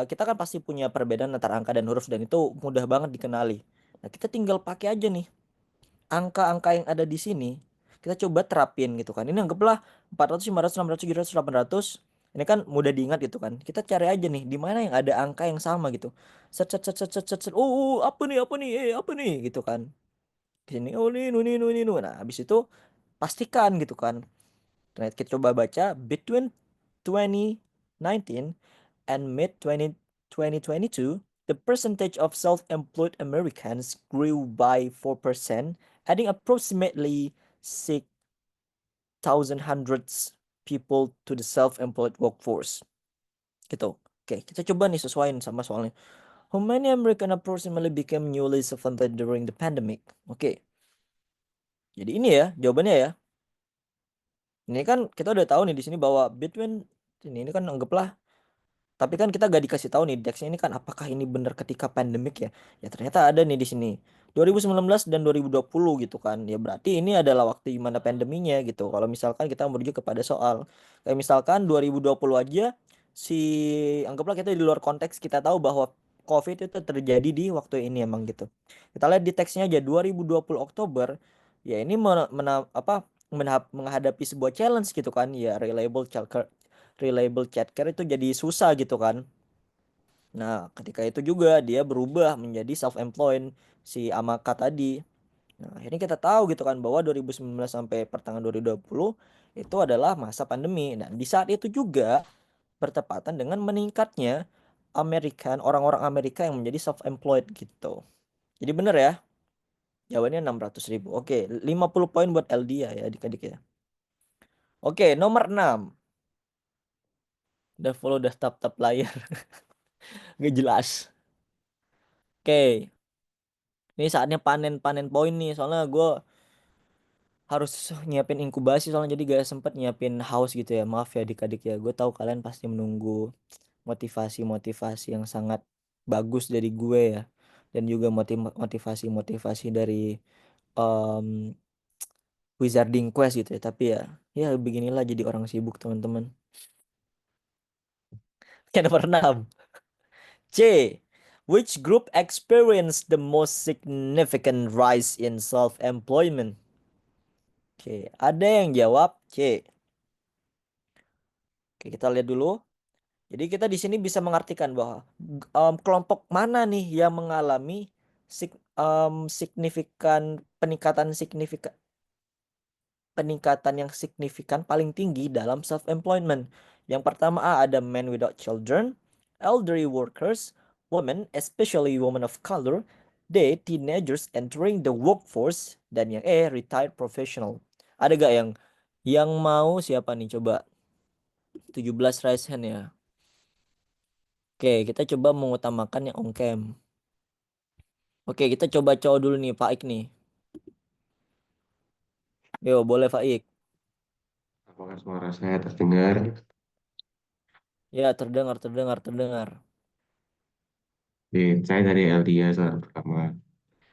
kita kan pasti punya perbedaan antara angka dan huruf dan itu mudah banget dikenali. Nah, kita tinggal pakai aja nih angka-angka yang ada di sini, kita coba terapin gitu kan. Ini anggaplah 400, 500, 600, 700, 800. Ini kan mudah diingat gitu kan. Kita cari aja nih di mana yang ada angka yang sama gitu. Set set set set set set. Set. Apa nih? Apa nih? Apa nih? Gitu kan. Di sini oh ini. Nah, habis itu pastikan gitu kan. Nah, kita coba baca between 2019 and mid-2022, the percentage of self-employed Americans grew by 4%, adding approximately 6,100 people to the self-employed workforce. Gitu. Oke, kita coba nih sesuaiin sama soalnya. How many American approximately became newly self-employed during the pandemic? Oke. Jadi ini ya jawabannya ya. Ini kan kita udah tahu nih di sini bahwa between ini kan anggaplah, tapi kan kita gak dikasih tahu nih Dex-nya ini kan apakah ini benar ketika pandemik ya. Ya ternyata ada nih di sini. 2019 dan 2020 gitu kan. Ya berarti ini adalah waktu gimana pandeminya gitu. Kalau misalkan kita merujuk kepada soal kayak misalkan 2020 aja si anggaplah kita di luar konteks kita tahu bahwa COVID itu terjadi di waktu ini emang gitu. Kita lihat di teksnya aja 2020 Oktober ya ini menghadapi sebuah challenge gitu kan ya reliable childcare itu jadi susah gitu kan. Nah, ketika itu juga dia berubah menjadi self-employed si Amaka tadi. Nah, akhirnya kita tahu gitu kan bahwa 2019 sampai pertengahan 2020 itu adalah masa pandemi. Dan di saat itu juga bertepatan dengan meningkatnya orang-orang Amerika yang menjadi self-employed gitu. Jadi bener ya, jawabannya 600.000. Oke, 50 poin buat Eldia ya adik-adik ya. Oke, nomor 6. Udah follow, udah tap-tap layar. Gak jelas. Oke, ini saatnya panen poin nih. Soalnya gue harus nyiapin inkubasi soalnya jadi gak sempet nyiapin house gitu ya. Maaf ya adik-adik ya. Gue tahu kalian pasti menunggu motivasi-motivasi yang sangat bagus dari gue ya. Dan juga motivasi-motivasi dari um, Wizarding Quest gitu ya. Tapi ya beginilah jadi orang sibuk teman-teman. Oke, nomor 6. C. Which group experienced the most significant rise in self-employment? Oke, ada yang jawab C. Oke, kita lihat dulu. Jadi kita di sini bisa mengartikan bahwa kelompok mana nih yang mengalami peningkatan yang signifikan paling tinggi dalam self-employment. Yang pertama ada men without children, elderly workers, women, especially women of color, D, teenagers entering the workforce, dan yang E, retired professional. Ada gak yang mau siapa nih coba? 17 raise hand ya. Oke, kita coba mengutamakan yang on cam. Oke, kita coba cowok dulu nih, Faik nih. Yo, boleh Faik. Apakah suara saya terdengar? Ya, terdengar. Saya dari LDA suara pertama.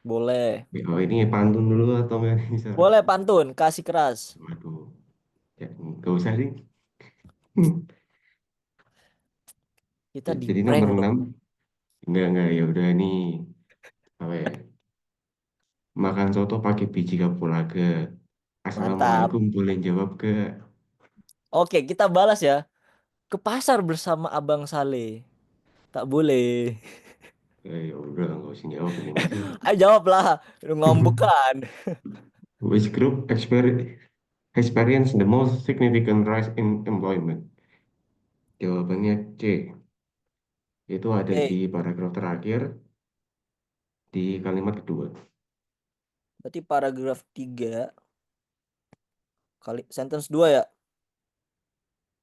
Boleh. Oh ini pantun dulu atau enggak nih suara? Boleh pantun, kasih keras. Waduh, ya, nggak usah sih. Kita di Jadi prank nomor loh. 6, enggak, ya udah nih. Apa ya? Makan soto pakai biji kapulaga. Mantap. Assalamualaikum, boleh jawab ke? Oke, kita balas ya. Ke pasar bersama Abang Sale. Tak boleh. Ya udah, nggak usah jawab ini masih. Ayo jawab lah. Lu ngambek kan. Which group experience the most significant rise in employment? Jawabannya C. Itu ada Oke, di paragraf terakhir di kalimat kedua. berarti paragraf 3 kali sentence 2 ya.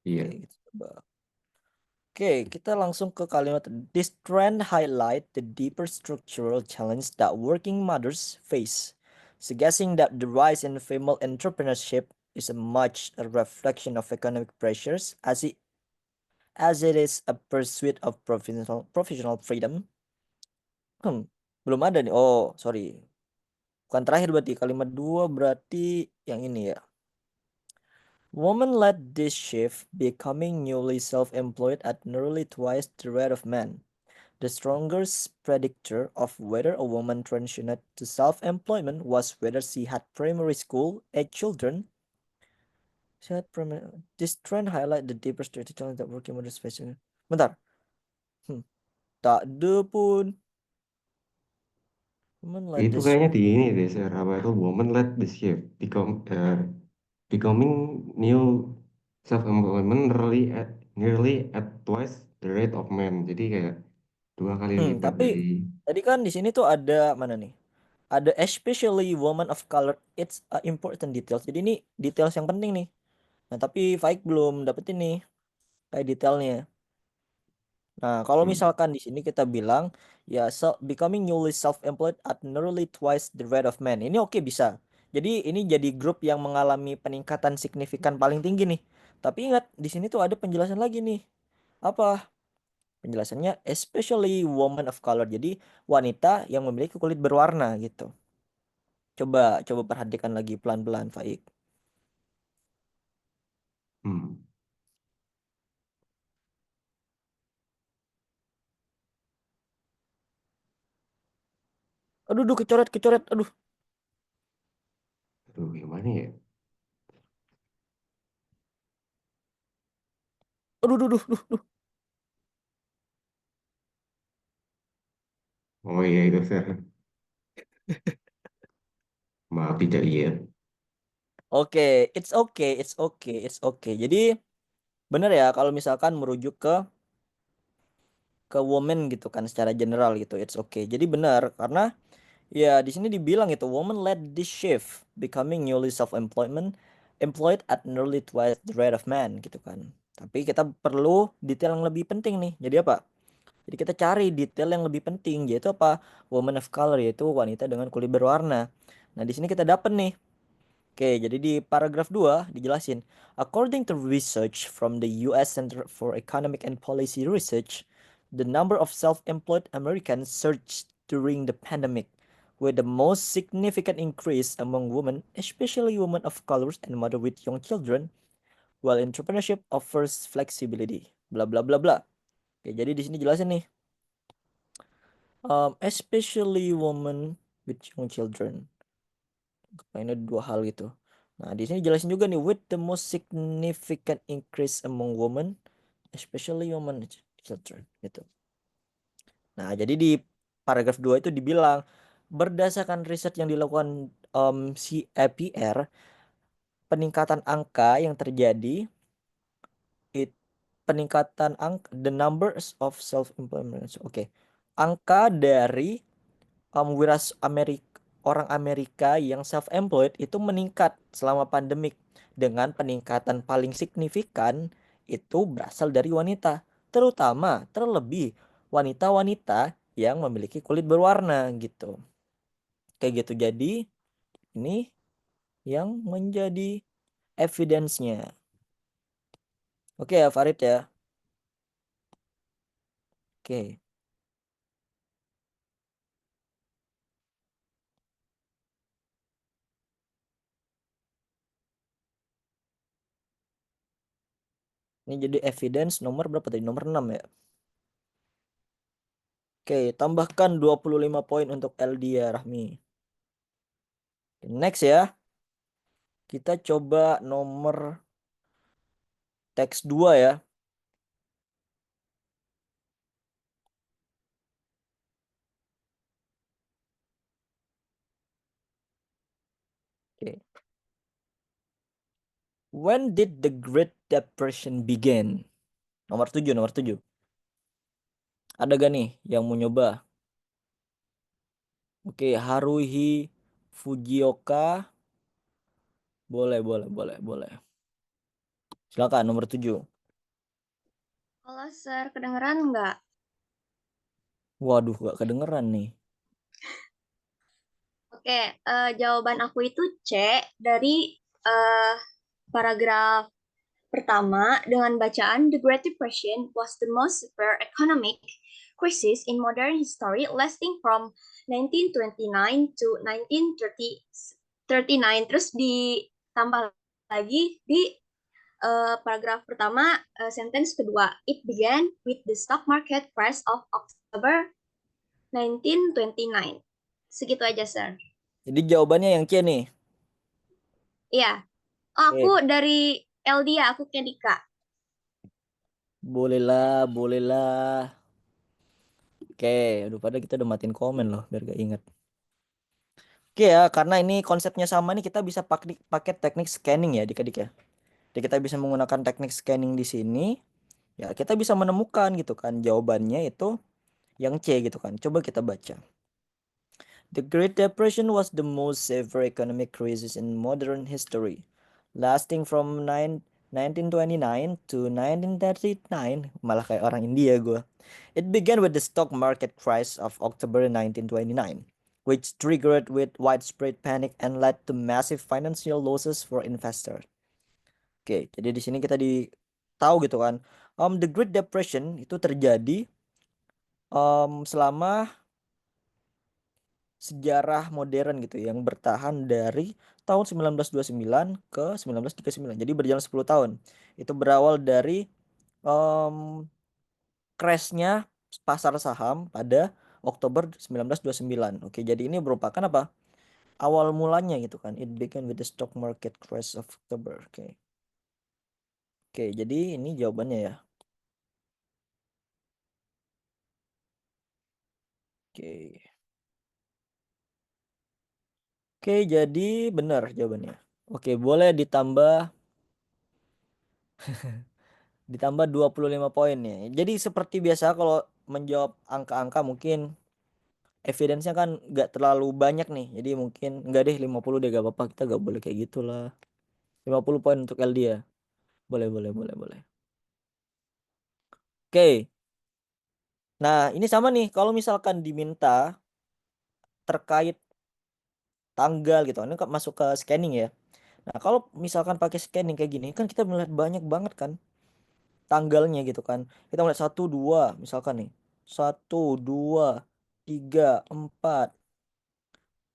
Iya. Oke, kita coba. Oke, kita langsung ke kalimat. This trend highlight the deeper structural challenge that working mothers face, suggesting that the rise in female entrepreneurship is a reflection of economic pressures as it is a pursuit of professional freedom. Belum ada nih. Oh, sorry. Bukan terakhir berarti kalimat 2 berarti yang ini ya. Women led this shift, becoming newly self-employed at nearly twice the rate of men. The strongest predictor of whether a woman transitioned to self-employment was whether she had primary school-age children. This trend highlight the deeper structural challenge that working mothers face. Bentar. Tak ada pun. Women led Itu this. kayaknya di ini deh, Sir. Apa itu woman led the shift, becoming new self-employment nearly at twice the rate of men. Jadi kayak 2 kali lipat Tapi dari tadi kan di sini tuh ada mana nih? Ada especially woman of color. It's a important details. Jadi ini details yang penting nih. Nah, tapi Faik belum dapetin nih kayak detailnya. Nah, kalau hmm, misalkan di sini kita bilang ya becoming newly self-employed at nearly twice the rate of men. Ini oke bisa. Jadi ini jadi grup yang mengalami peningkatan signifikan paling tinggi nih. Tapi ingat di sini tuh ada penjelasan lagi nih. Apa? Penjelasannya especially woman of color. Jadi wanita yang memiliki kulit berwarna gitu. Coba coba perhatikan lagi pelan-pelan, Faik. hmm. Aduh, aduh, kecoret. Aduh, Aduh, gimana ya? aduh. Oh iya itu Sir. Maaf tidak lihat. Oke, it's okay. Jadi bener ya kalau misalkan merujuk ke woman gitu kan secara general gitu, it's okay. Jadi benar karena ya di sini dibilang itu woman led this shift becoming newly self-employment employed at nearly twice the rate of man gitu kan. Tapi kita perlu detail yang lebih penting nih. Jadi apa? Jadi kita cari detail yang lebih penting yaitu apa? Woman of color yaitu wanita dengan kulit berwarna. Nah, di sini kita dapat nih. Oke, jadi di paragraf 2 dijelasin, according to research from the US Center for Economic and Policy Research, the number of self-employed Americans surged during the pandemic, with the most significant increase among women, especially women of colors and mother with young children, while entrepreneurship offers flexibility. Bla bla bla bla. Oke, jadi di sini jelasin nih, especially women with young children. Ini ada dua hal gitu. Nah, di sini jelasin juga nih with the most significant increase among women, especially women and children gitu. Nah, jadi di paragraf 2 itu dibilang berdasarkan riset yang dilakukan CAPR, peningkatan angka yang terjadi it peningkatan angka the numbers of self employment. Oke. Angka dari orang Amerika yang self-employed itu meningkat selama pandemik dengan peningkatan paling signifikan itu berasal dari wanita, terlebih wanita-wanita yang memiliki kulit berwarna gitu. Kayak gitu. Jadi ini yang menjadi evidence-nya. Oke ya Farid ya. Oke. Ini jadi evidence nomor berapa tadi? Nomor 6 ya. Oke, tambahkan 25 poin untuk Eldia Rahmi. Next ya. Kita coba nomor teks 2 ya. Oke. When did the Great Depression begin? Nomor 7. Ada gak nih yang mau nyoba? Oke, Haruhi Fujioka. Boleh. Silakan nomor 7. Halo, Sir. Kedengeran nggak? Waduh, gak kedengeran nih. Oke, jawaban aku itu C dari eh, paragraf pertama dengan bacaan The Great Depression was the most severe economic crisis in modern history lasting from 1929 to 1939. Terus ditambah lagi di paragraf pertama, sentence kedua. It began with the stock market crash of October 1929. Segitu aja, Sir. Jadi jawabannya yang C nih. Iya. Oh, aku Oke, dari Eldia, aku Kedika. bolehlah. Oke, aduh padahal kita udah matiin komen loh biar gak inget. Oke ya, karena ini konsepnya sama nih kita bisa pakai teknik scanning ya adik-adik ya. Jadi kita bisa menggunakan teknik scanning di sini. Ya, kita bisa menemukan gitu kan jawabannya itu yang C gitu kan. Coba kita baca. The Great Depression was the most severe economic crisis in modern history, lasting from 1929 to 1939. Malah kayak orang India gue. It began with the stock market crash of October 1929, which triggered with widespread panic and led to massive financial losses for investors. Oke, jadi di sini kita tahu gitu kan, the Great Depression itu terjadi selama sejarah modern gitu yang bertahan dari tahun 1929 ke 1939. Jadi berjalan 10 tahun. Itu berawal dari crashnya pasar saham pada Oktober 1929. Oke, jadi ini merupakan apa? Awal mulanya gitu kan. It began with the stock market crash of October. Oke. Oke, jadi ini jawabannya ya. Oke. Oke, jadi benar jawabannya. Oke, boleh ditambah 25 poin ya. Jadi seperti biasa kalau menjawab angka-angka mungkin evidence-nya kan nggak terlalu banyak nih. Jadi mungkin nggak deh 50 deh gak apa-apa. Kita nggak boleh kayak gitulah. 50 poin untuk Eldia. Boleh, boleh, boleh, boleh. Oke. Nah, ini sama nih. Kalau misalkan diminta terkait tanggal gitu. Ini kan masuk ke scanning ya. Nah, kalau misalkan pakai scanning kayak gini, kan kita melihat banyak banget kan tanggalnya gitu kan. Kita melihat 1, 2 misalkan nih. 1, 2, 3, 4,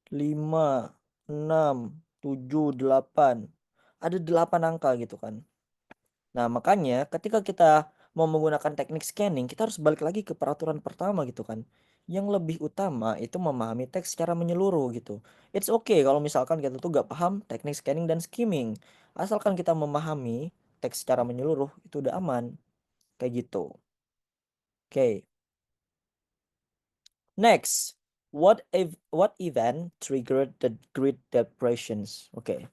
5, 6, 7, 8. Ada 8 angka gitu kan. Nah, makanya ketika kita mau menggunakan teknik scanning, kita harus balik lagi ke peraturan pertama gitu kan. Yang lebih utama itu memahami teks secara menyeluruh gitu. It's okay kalau misalkan kita tuh gak paham teknik scanning dan skimming. Asalkan kita memahami teks secara menyeluruh, itu udah aman. Kayak gitu. Oke. Next, what event triggered the Great Depressions? Oke.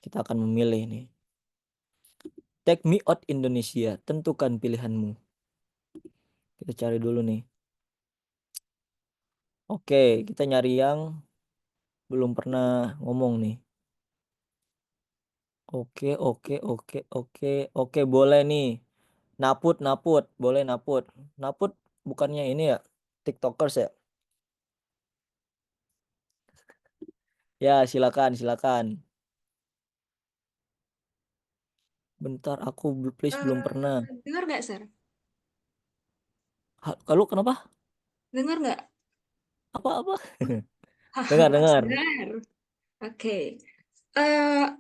Kita akan memilih nih. Take me out Indonesia. Tentukan pilihanmu. Kita cari dulu nih. Oke, kita nyari yang belum pernah ngomong nih. Oke, oke, oke, oke, oke, boleh nih. Naput, naput, boleh naput. Naput bukannya ini ya, TikTokers ya? Ya, silakan, silakan. Bentar, aku please belum pernah. Dengar nggak, Sir? Kalau kenapa? Dengar nggak? Apa-apa? Dengar, Haha, dengar. sadar. Oke.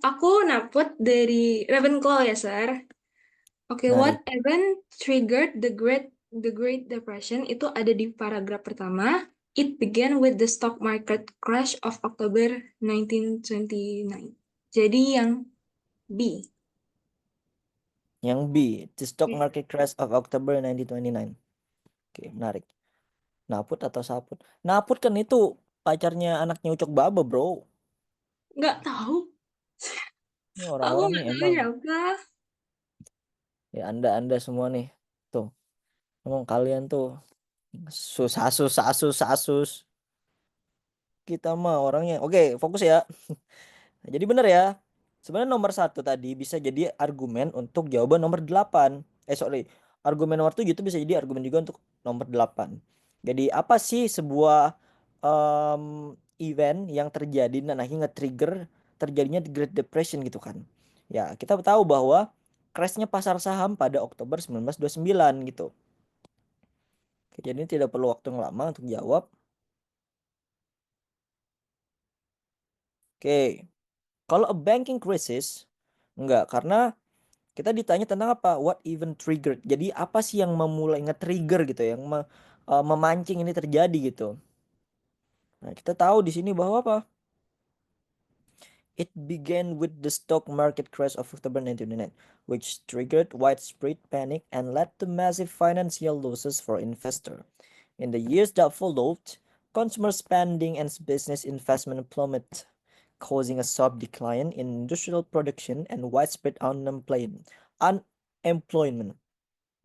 Aku naput dari Ravenclaw ya, Sir. Oke, what Menarik. event triggered the Great Depression itu ada di paragraf pertama. It began with the stock market crash of October 1929. Jadi yang B. Yang B, the stock Oke. market crash of October 1929. Oke, menarik. Naput atau saput? Naput kan itu pacarnya anaknya Ucok Baba, bro. Nggak tahu. Ini Aku orang-orang nggak nih tahu emang. siapa. Ya, Anda semua nih. Tuh, emang kalian tuh susah, susah, susah, sus. Kita mah orangnya. Oke, fokus ya. Jadi bener ya. Sebenarnya nomor 1 tadi bisa jadi argumen untuk jawaban nomor 8. Sorry. Argumen nomor 7 itu bisa jadi argumen juga untuk nomor 8. Jadi apa sih sebuah event yang terjadi nah nge-trigger terjadinya The Great Depression gitu kan. Ya, kita tahu bahwa crashnya pasar saham pada Oktober 1929 gitu. Oke, jadi ini tidak perlu waktu yang lama untuk jawab. Oke. Kalau a banking crisis, enggak, karena kita ditanya tentang apa? What even triggered? Jadi apa sih yang memulai nge-trigger gitu, yang memancing ini terjadi gitu. Nah, kita tahu di sini bahwa apa? It began with the stock market crash of October 1999, which triggered widespread panic and led to massive financial losses for investors. In the years that followed, consumer spending and business investment plummeted, causing a sharp decline in industrial production and widespread unemployment.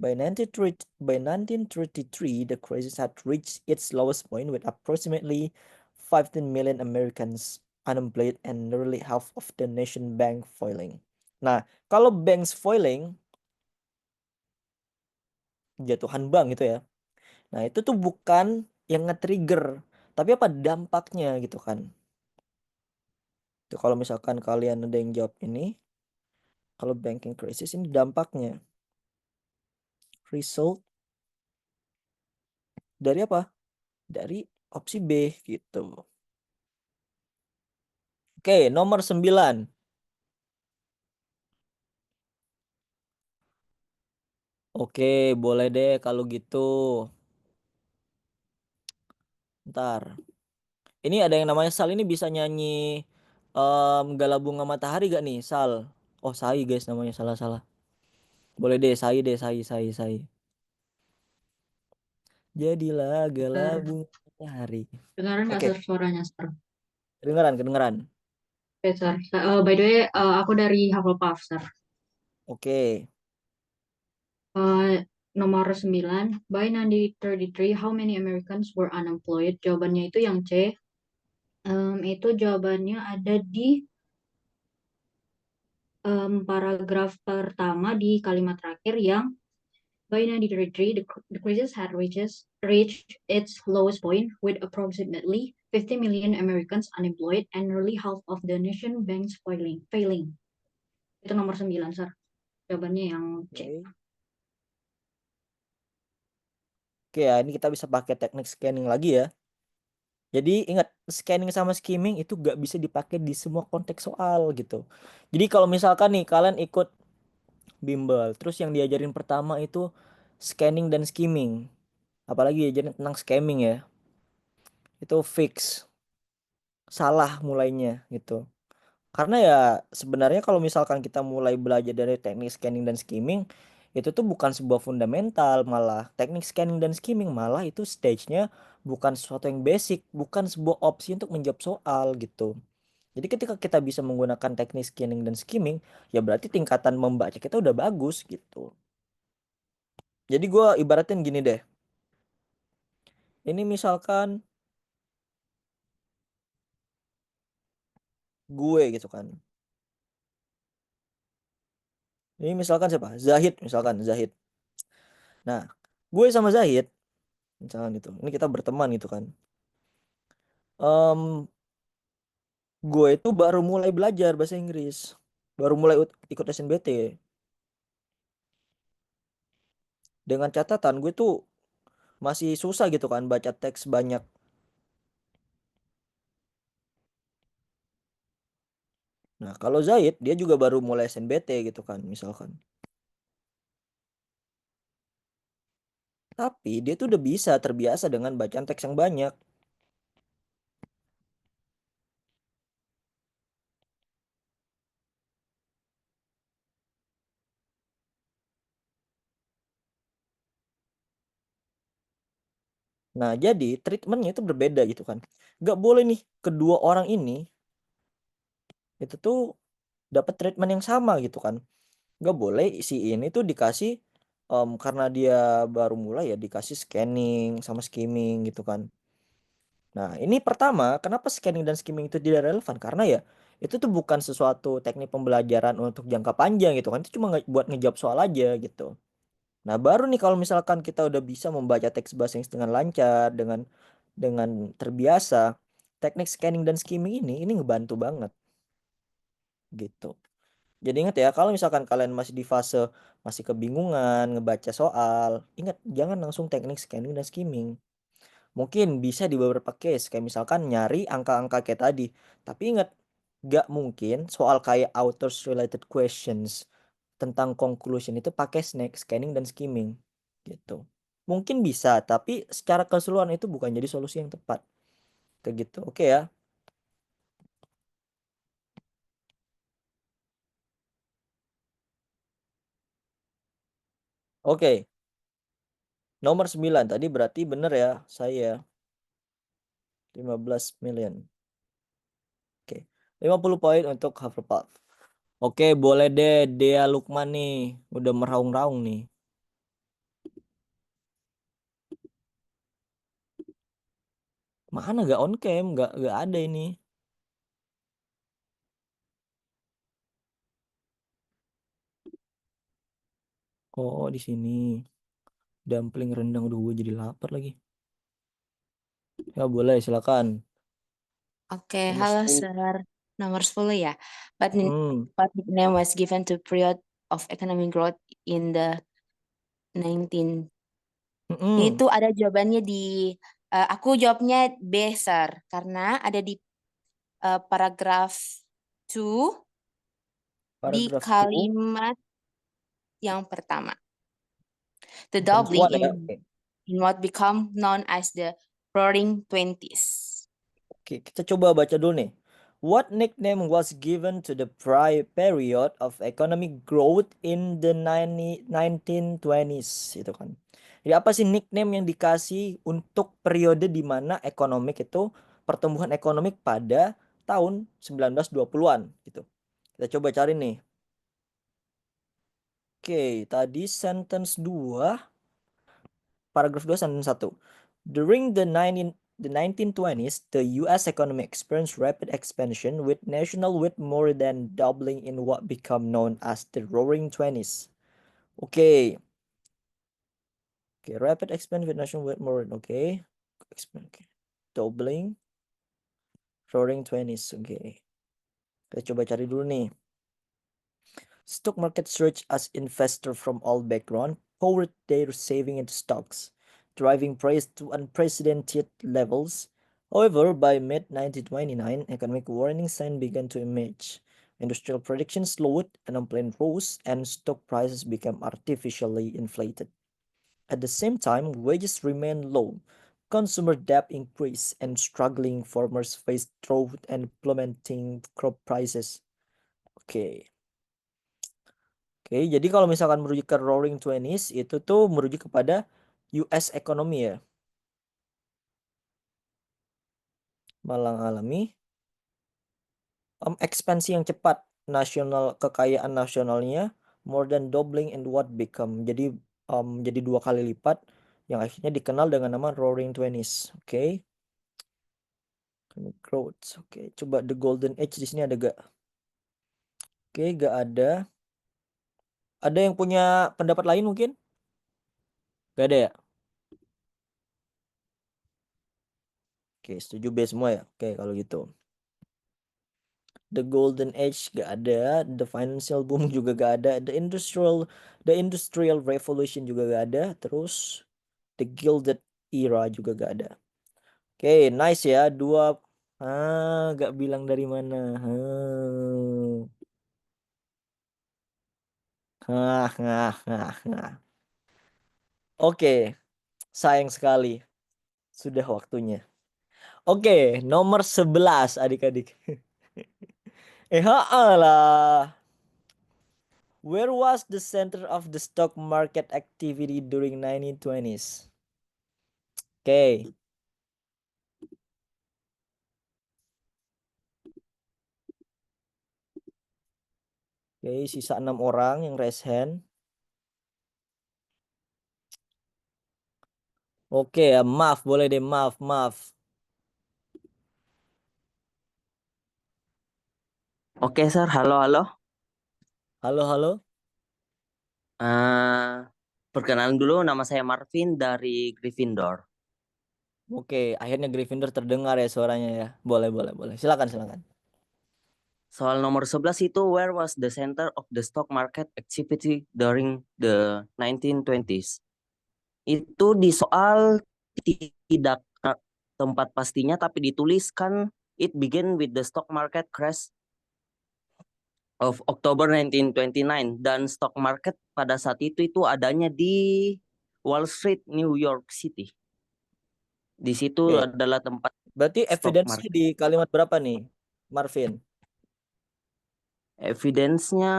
By 1933, the crisis had reached its lowest point with approximately 15 million Americans unemployed and nearly half of the nation bank failing. Nah, kalau banks failing, jatuhan bank gitu ya. Nah, itu tuh bukan yang nge-trigger, tapi apa dampaknya gitu kan. Itu kalau misalkan kalian ada yang jawab ini, kalau banking crisis ini dampaknya. Result dari apa? Dari opsi B gitu. Oke, nomor 9. Oke, boleh deh kalau gitu. Ntar. Ini ada yang namanya Sal, ini bisa nyanyi Gala Bunga Matahari gak nih, Sal? Oh, Sai guys namanya, salah-salah. Boleh deh, Sai deh, Sai. Jadilah gala bunga matahari. Dengaran nggak Oke, Sir suaranya Sir? kedengeran. Oke Sir. By the way, aku dari Hufflepuff Sir. Oke. Nomor 9, by 1933, how many Americans were unemployed? Jawabannya itu yang C. Itu jawabannya ada di paragraf pertama di kalimat terakhir yang by 1933, the crisis had reached its lowest point with approximately 50 million Americans unemployed and nearly half of the nation banks failing. Itu nomor 9, Sir. Jawabannya yang C. Oke ya, ini kita bisa pakai teknik scanning lagi ya. Jadi ingat, scanning sama skimming itu gak bisa dipakai di semua konteks soal gitu. Jadi kalau misalkan nih kalian ikut bimbel, terus yang diajarin pertama itu scanning dan skimming. Apalagi diajarin tentang scamming ya. Itu fix. Salah mulainya gitu. Karena ya sebenarnya kalau misalkan kita mulai belajar dari teknik scanning dan skimming, itu tuh bukan sebuah fundamental, malah teknik scanning dan skimming malah itu stage-nya bukan sesuatu yang basic, bukan sebuah opsi untuk menjawab soal gitu. Jadi ketika kita bisa menggunakan teknik scanning dan skimming, ya berarti tingkatan membaca kita udah bagus gitu. Jadi gue ibaratin gini deh. Ini misalkan gue gitu kan. Ini misalkan siapa? Zahid misalkan, Zahid. Nah, gue sama Zahid misalkan gitu. Ini kita berteman gitu kan. Gue itu baru mulai belajar bahasa Inggris. Baru mulai ikut SNBT. Dengan catatan gue tuh masih susah gitu kan baca teks banyak. Nah, kalau Zaid dia juga baru mulai SNBT gitu kan misalkan. Tapi dia tuh udah bisa terbiasa dengan bacaan teks yang banyak. Nah, jadi treatmentnya itu berbeda gitu kan. Gak boleh nih kedua orang ini itu tuh dapat treatment yang sama gitu kan. Gak boleh si ini tuh dikasih karena dia baru mulai ya dikasih scanning sama skimming gitu kan. Nah, ini pertama, kenapa scanning dan skimming itu tidak relevan? Karena ya itu tuh bukan sesuatu teknik pembelajaran untuk jangka panjang gitu kan. Itu cuma buat ngejawab soal aja gitu. Nah, baru nih kalau misalkan kita udah bisa membaca teks bahasa Inggris dengan lancar, dengan terbiasa, teknik scanning dan skimming ini ngebantu banget gitu. Jadi ingat ya, kalau misalkan kalian masih di fase masih kebingungan ngebaca soal, ingat jangan langsung teknik scanning dan skimming. Mungkin bisa di beberapa case, kayak misalkan nyari angka-angka kayak tadi. Tapi ingat, gak mungkin soal kayak authors related questions tentang conclusion itu pakai scanning dan skimming gitu. Mungkin bisa, tapi secara keseluruhan itu bukan jadi solusi yang tepat. Kayak gitu. Oke ya. Oke. Nomor 9 tadi berarti bener ya, saya 15 million. Oke. 50 poin untuk Hufflepuff. Oke, boleh deh Dea Lukman nih. Udah meraung-raung nih. Mana gak on cam, gak ada ini. Oh, di sini. Dumpling rendang, udah gue jadi lapar lagi. Ya boleh, silakan. Oke, Nomor halo 10. Sir. Nomor 10 ya. What Hmm. nickname was given to period of economic growth in the 19... Mm-mm. Itu ada jawabannya di aku jawabnya B, Sir, karena ada di paragraf 2 di Paragraf 2. kalimat yang pertama. The Terms doubling one ya. Oke. in what become known as the Roaring Twenties. Oke, kita coba baca dulu nih. What nickname was given to the period of economic growth in the 1920s? Itu kan. Jadi apa sih nickname yang dikasih untuk periode di mana pertumbuhan ekonomik pada tahun 1920-an gitu. Kita coba cari nih. Oke, tadi sentence 2, paragraf 2 sentence 1. During the 1920s, the US economy experienced rapid expansion with national width more than doubling in what became known as the Roaring Twenties. Okay. Okay, rapid expansion with national width more. Okay. Okay. Doubling. Roaring Twenties. Okay. Kita coba cari dulu nih. Stock market surged as investors from all backgrounds poured their saving into stocks, driving price to unprecedented levels. However, by mid-1929, economic warning signs began to emerge. Industrial production slowed, unemployment rose, and stock prices became artificially inflated. At the same time, wages remained low, consumer debt increased, and struggling farmers faced drought and plummeting crop prices. Oke. Oke, jadi kalau misalkan merujuk ke Roaring Twenties, itu tuh merujuk kepada US ekonomi ya. Mengalami ekspansi yang cepat, kekayaan nasionalnya more than doubling in what become. Jadi jadi 2 kali lipat yang akhirnya dikenal dengan nama Roaring Twenties. Oke. Growth. Oke, coba the golden age di sini ada gak? Oke, gak ada. Ada yang punya pendapat lain mungkin? Gak ada ya? Oke, setuju B semua ya? Oke, kalau gitu. The golden age gak ada, the financial boom juga gak ada, the industrial revolution juga gak ada, terus the gilded era juga gak ada. Oke, nice ya. 2 gak bilang dari mana. Oke, sayang sekali. Sudah waktunya. Oke, nomor 11 adik-adik. Lah. Where was the center of the stock market activity during 1920s? Oke. Oke, sisa 6 orang yang raise hand. Oke, ya, maaf, boleh deh, maaf. Oke, Sir. Halo. Halo. Perkenalan dulu, nama saya Marvin dari Gryffindor. Oke, akhirnya Gryffindor terdengar ya suaranya ya. Boleh. Silakan. Soal nomor 11 itu, where was the center of the stock market activity during the 1920s? Itu di soal tidak tempat pastinya, tapi dituliskan it began with the stock market crash of October 1929, dan stock market pada saat itu adanya di Wall Street, New York City. Di situ Oke. adalah tempat Berarti stock evidence-nya market. di kalimat berapa nih, Marvin? Evidence-nya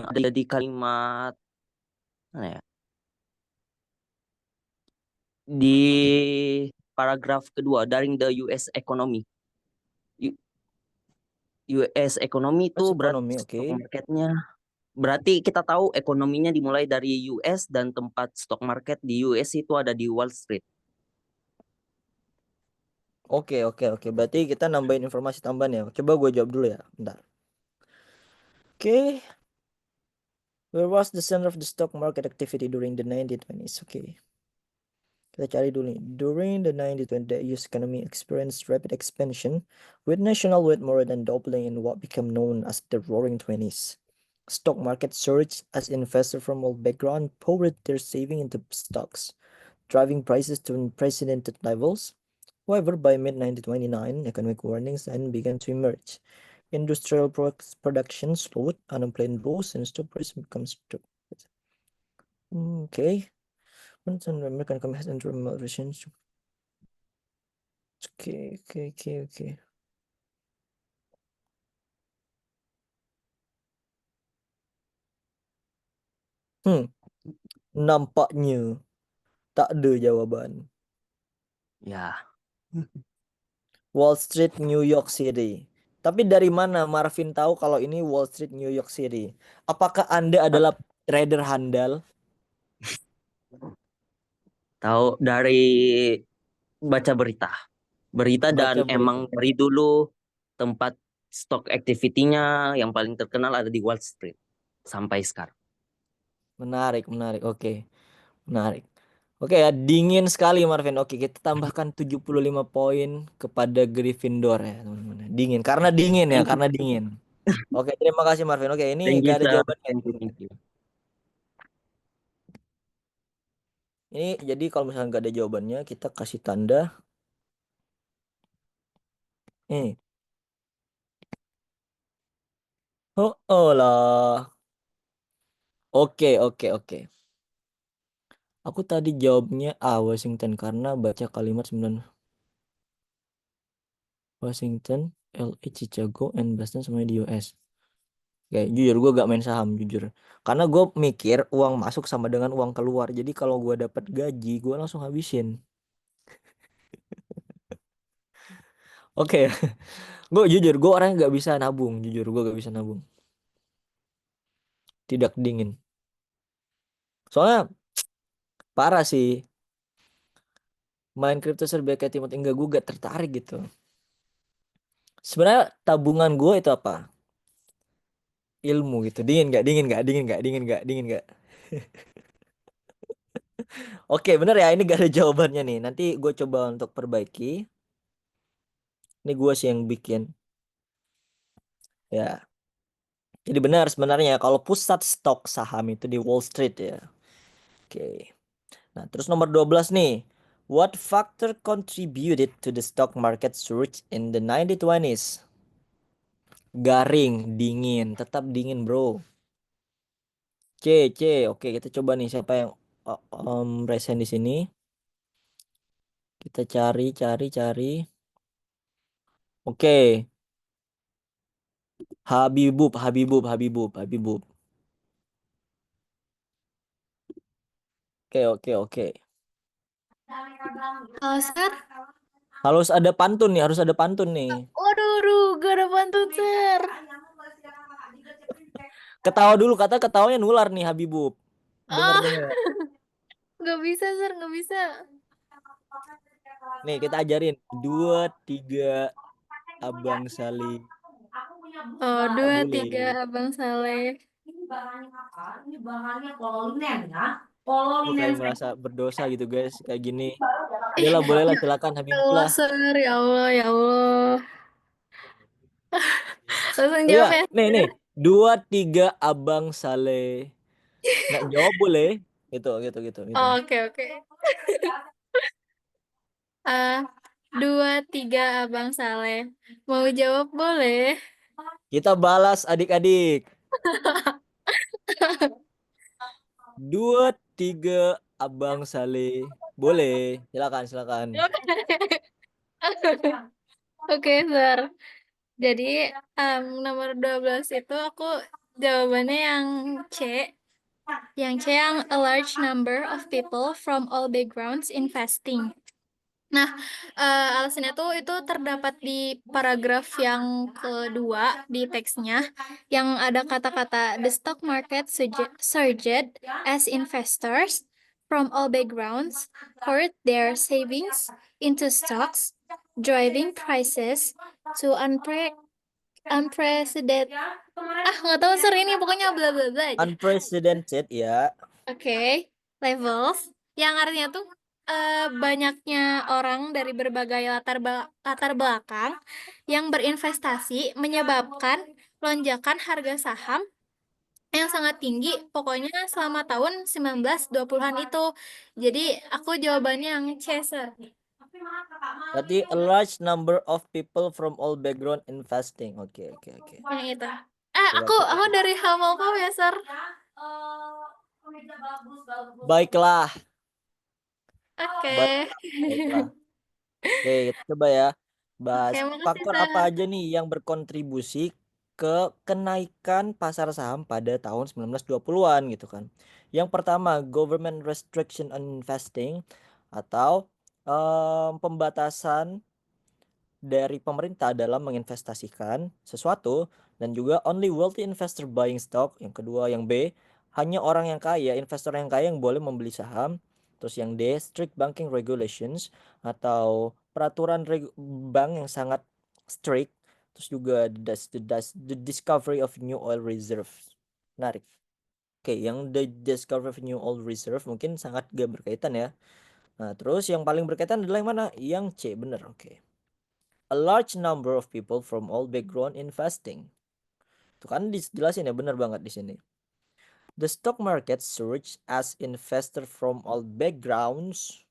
ada di kalimat mana ya? Di paragraf kedua, during the US economy. US economy itu berarti Ekonomi, stock oke. marketnya. Berarti kita tahu ekonominya dimulai dari US dan tempat stock market di US itu ada di Wall Street. Oke. Berarti kita nambahin informasi tambahan ya. Coba gue jawab dulu ya. Bentar. Oke. Where was the center of the stock market activity during the 1920s? Oke. Kita cari dulu nih. During the 1920s, the US economy experienced rapid expansion, with national wealth more than doubling in what became known as the Roaring Twenties. Stock market surged as investors from all backgrounds poured their savings into stocks, driving prices to unprecedented levels. However, by mid-1929, economic warning signs began to emerge. Industrial production slowed, unemployment rose, and stock prices became stuck. Okay. Once an American economy has entered a recession. Okay. Nampaknya tak ada jawaban. Ya, Wall Street, New York City. Tapi dari mana Marvin tahu kalau ini Wall Street, New York City? Apakah Anda adalah trader handal? tahu dari baca berita. Berita dan Baca emang berita. dari dulu tempat stock activity-nya yang paling terkenal ada di Wall Street sampai sekarang. Menarik. Oke. Menarik. Oke ya, dingin sekali Marvin. Oke, kita tambahkan 75 poin kepada Gryffindor ya, teman-teman. Dingin. Karena dingin ya, karena dingin. Oke, terima kasih Marvin. Oke, ini Thank you, gak ada sir. jawabannya. Thank you. Ini jadi kalau misalnya gak ada jawabannya, kita kasih tanda. Oh lah. Oke. Aku tadi jawabnya A, Washington, karena baca kalimat 9 Washington, LA, Chicago, and Boston semuanya di US. Oke, jujur gue gak main saham, jujur. Karena gue mikir uang masuk sama dengan uang keluar. Jadi kalau gue dapat gaji, gue langsung habisin. Oke, gue jujur, gue orangnya gak bisa nabung. Jujur, gue gak bisa nabung. Tidak dingin. Soalnya parah sih. Main kripto serba kayak Timot, enggak, gue gak tertarik gitu. Sebenarnya tabungan gue itu apa? Ilmu gitu. Dingin gak? Oke, bener ya, ini gak ada jawabannya nih. Nanti gue coba untuk perbaiki. Ini gue sih yang bikin. Ya. Jadi benar sebenarnya kalau pusat stok saham itu di Wall Street ya. Oke. Nah, terus nomor 12 nih. What factor contributed to the stock market surge in the 1920s? Garing, dingin, tetap dingin, bro. C. Oke, kita coba nih siapa yang resen di sini. Kita cari. Oke. Habibub. Oke. Sir? Harus ada pantun nih, Waduh, gak ada pantun, Sir. Ketawa dulu, ketawanya nular nih Habibub. Dengar. Gak bisa, Sir, gak bisa. Nih kita ajarin 2, 3 Abang Saleh. Oh, 2, Boleh. 3 Abang Saleh. Ini bahannya apa? Ini bahannya kolonel ya. Lu kayak merasa berdosa gitu guys, kayak gini. Udahlah, bolehlah, silakan Habibub lah. Sir, ya Allah. Langsung Oh jawab ya, ya. nih 2, 3 Abang Saleh. Nggak jawab boleh. Gitu. Oke. 2, 3 Abang Saleh. Mau jawab boleh? Kita balas adik-adik. 2, 3 Abang Saleh. Boleh. Silakan. Oke, Sir. Jadi nomor 12 itu aku jawabannya yang C. Yang C yang a large number of people from all backgrounds investing. Nah, alasannya tuh itu terdapat di paragraf yang kedua di teksnya yang ada kata-kata the stock market surged as investors from all backgrounds poured their savings into stocks, driving prices to unprecedented nggak tahu sir ini pokoknya bla bla bla aja. Unprecedented ya. Oke, levels yang artinya tuh banyaknya orang dari berbagai latar belakang yang berinvestasi menyebabkan lonjakan harga saham yang sangat tinggi pokoknya selama tahun 1920-an itu. Jadi aku jawabannya yang C, Sir. Berarti a large number of people from all background investing. Oke. Yang itu. Coba Aku dari Hamilton ya, Sir. Baiklah. Oke. Baiklah. Oke, kita coba ya bahas Oke, makasih, faktor Sir. apa aja nih yang berkontribusi ke kenaikan pasar saham pada tahun 1920-an gitu kan. Yang pertama, government restriction on investing atau pembatasan dari pemerintah dalam menginvestasikan sesuatu, dan juga only wealthy investor buying stock. Yang kedua, yang B, hanya orang yang kaya, investor yang kaya yang boleh membeli saham. Terus yang D, strict banking regulations atau peraturan bank yang sangat strict. Terus juga the discovery of new oil reserves. Menarik. Oke, yang the discovery of new oil reserve mungkin sangat gak berkaitan ya. Nah, terus yang paling berkaitan adalah yang mana? Yang C, bener. Oke. A large number of people from all background investing. Tuh kan dijelasin ya, benar banget di sini. The stock market surged as investors from all backgrounds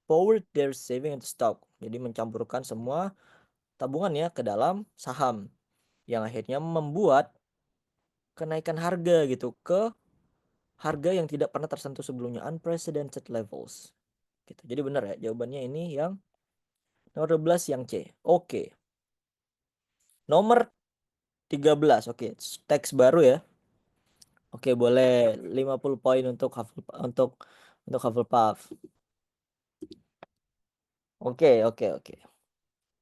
poured their saving into stock. Jadi mencampurkan semua tabungannya ke dalam saham, yang akhirnya membuat kenaikan harga gitu ke harga yang tidak pernah tersentuh sebelumnya, unprecedented levels. Gitu. Jadi benar ya, jawabannya ini yang nomor 12 yang C. Oke. Nomor 13. Oke, teks baru ya. Oke, boleh 50 poin untuk Hufflepuff. Oke.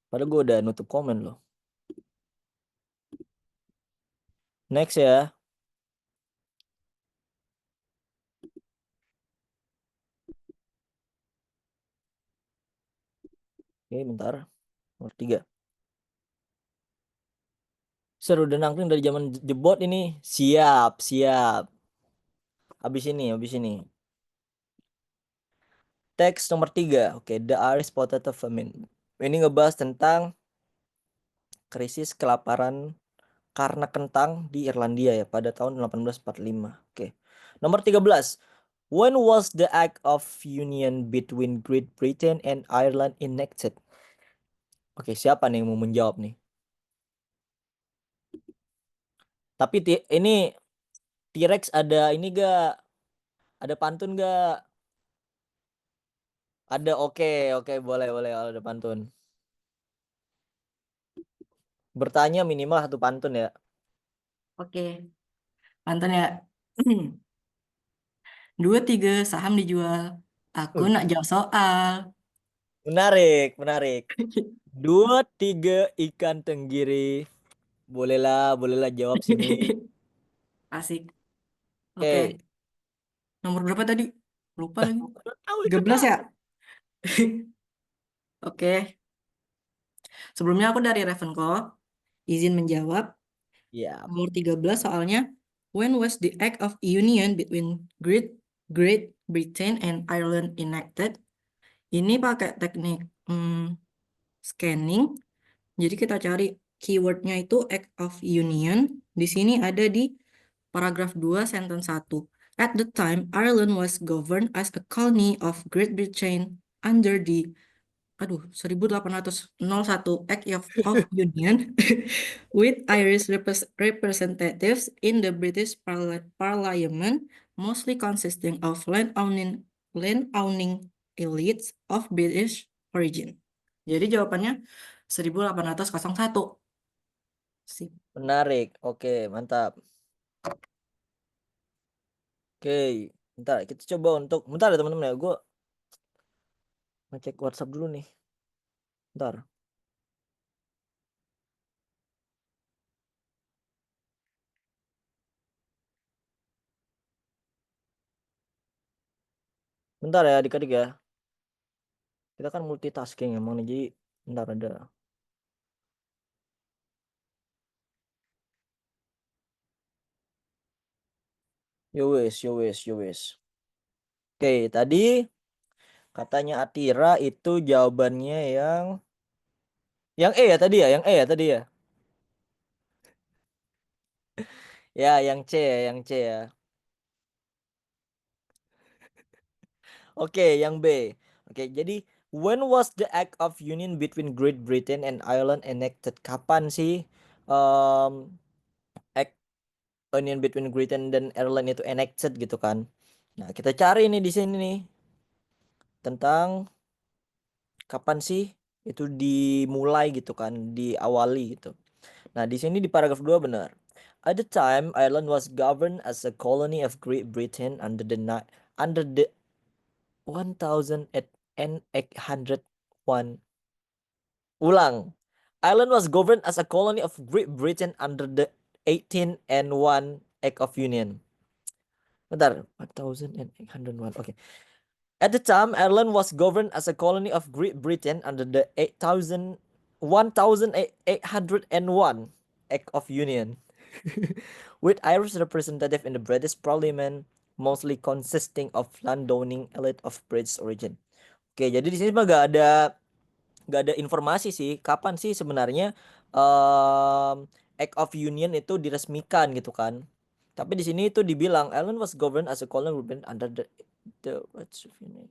Padahal gue udah nutup komen loh. Next ya. Oke, bentar. Nomor 3. Seru udah nangkring dari zaman jebot ini. Siap. Habis ini. Teks nomor 3. Oke, The Irish Potato Famine. Ini ngebahas tentang krisis kelaparan karena kentang di Irlandia ya pada tahun 1845. Oke. Nomor 13. When was the Act of Union between Great Britain and Ireland enacted? Oke, siapa nih yang mau menjawab nih? Tapi ini T-Rex ada ini gak? Ada pantun gak? Ada, oke, boleh ada pantun. Bertanya minimal satu pantun ya. Oke, pantun ya. 2-3 saham dijual. Aku nak jawab soal. Menarik. 2-3 ikan tenggiri. Bolehlah jawab sini. Asik. Oke. Oke. Nomor berapa tadi? Lupa lagi. Tahu 13 ya? Oke. Sebelumnya aku dari Ravenclaw. Izin menjawab. Iya. Nomor 13 soalnya. When was the Act of Union between Great Britain and Ireland enacted? Ini pakai teknik scanning. Jadi kita cari keywordnya itu Act of Union. Di sini ada di paragraf 2 sentence 1. At the time, Ireland was governed as a colony of Great Britain under the 1801 Act of Union with Irish representatives in the British Parliament, mostly consisting of land-owning elites of British origin. Jadi jawabannya 1801. Sip. Menarik. Oke, mantap. Oke, bentar kita coba bentar ya teman-teman ya, gue ngecek WhatsApp dulu nih. Bentar. Bentar ya adik-adik ya. Kita kan multitasking emang nih, jadi Bentar ada. Yo wis. Oke, tadi katanya Atira itu jawabannya yang E ya tadi ya, yang E ya tadi ya. Ya, yang C ya. Oke, yang B. Oke, jadi when was the Act of Union between Great Britain and Ireland enacted? Kapan sih Act Union between Great Britain dan Ireland itu enacted gitu kan? Nah, kita cari nih di sini nih tentang kapan sih itu dimulai gitu kan, diawali gitu. Nah, di sini di paragraf 2 benar. At the time, Ireland was governed as a colony of Great Britain under the 1801. Ulang. Ireland was governed as a colony of Great Britain under the 1801 Act of Union. Bentar, 1801. Oke. At the time, Ireland was governed as a colony of Great Britain under the 1801 Act of Union, with Irish representative in the British Parliament, mostly consisting of landowning elite of British origin. Oke, jadi di sini mah gak ada informasi sih kapan sih sebenarnya Act of Union itu diresmikan gitu kan. Tapi di sini itu dibilang Ireland was governed as a colony under the What's of Union.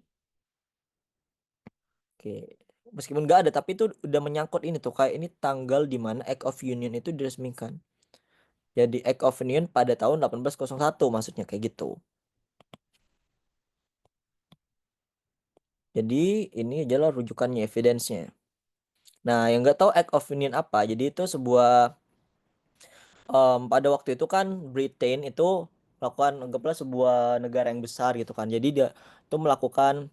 Oke, meskipun nggak ada, tapi itu udah menyangkut ini tuh, kayak ini tanggal di mana Act of Union itu diresmikan. Jadi Act of Union pada tahun 1801 maksudnya kayak gitu. Jadi ini adalah rujukannya, evidence-nya. Nah, yang nggak tahu Act of Union apa, jadi itu sebuah pada waktu itu kan Britain itu melakukan, anggaplah sebuah negara yang besar gitu kan. Jadi dia itu melakukan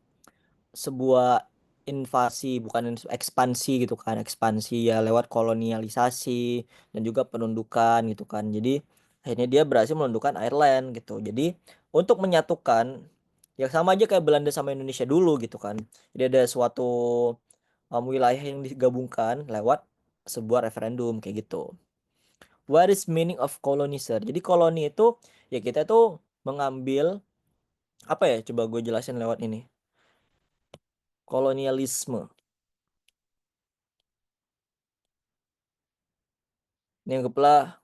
sebuah invasi, bukan ekspansi gitu kan, ekspansi ya lewat kolonialisasi dan juga penundukan gitu kan. Jadi akhirnya dia berhasil menundukkan Ireland gitu. Jadi untuk menyatukan, ya sama aja kayak Belanda sama Indonesia dulu gitu kan. Jadi ada suatu wilayah yang digabungkan lewat sebuah referendum kayak gitu. What is meaning of colony, sir? Jadi koloni itu ya kita tuh mengambil apa ya? Coba gue jelasin lewat ini. Kolonialisme. Ini anggaplah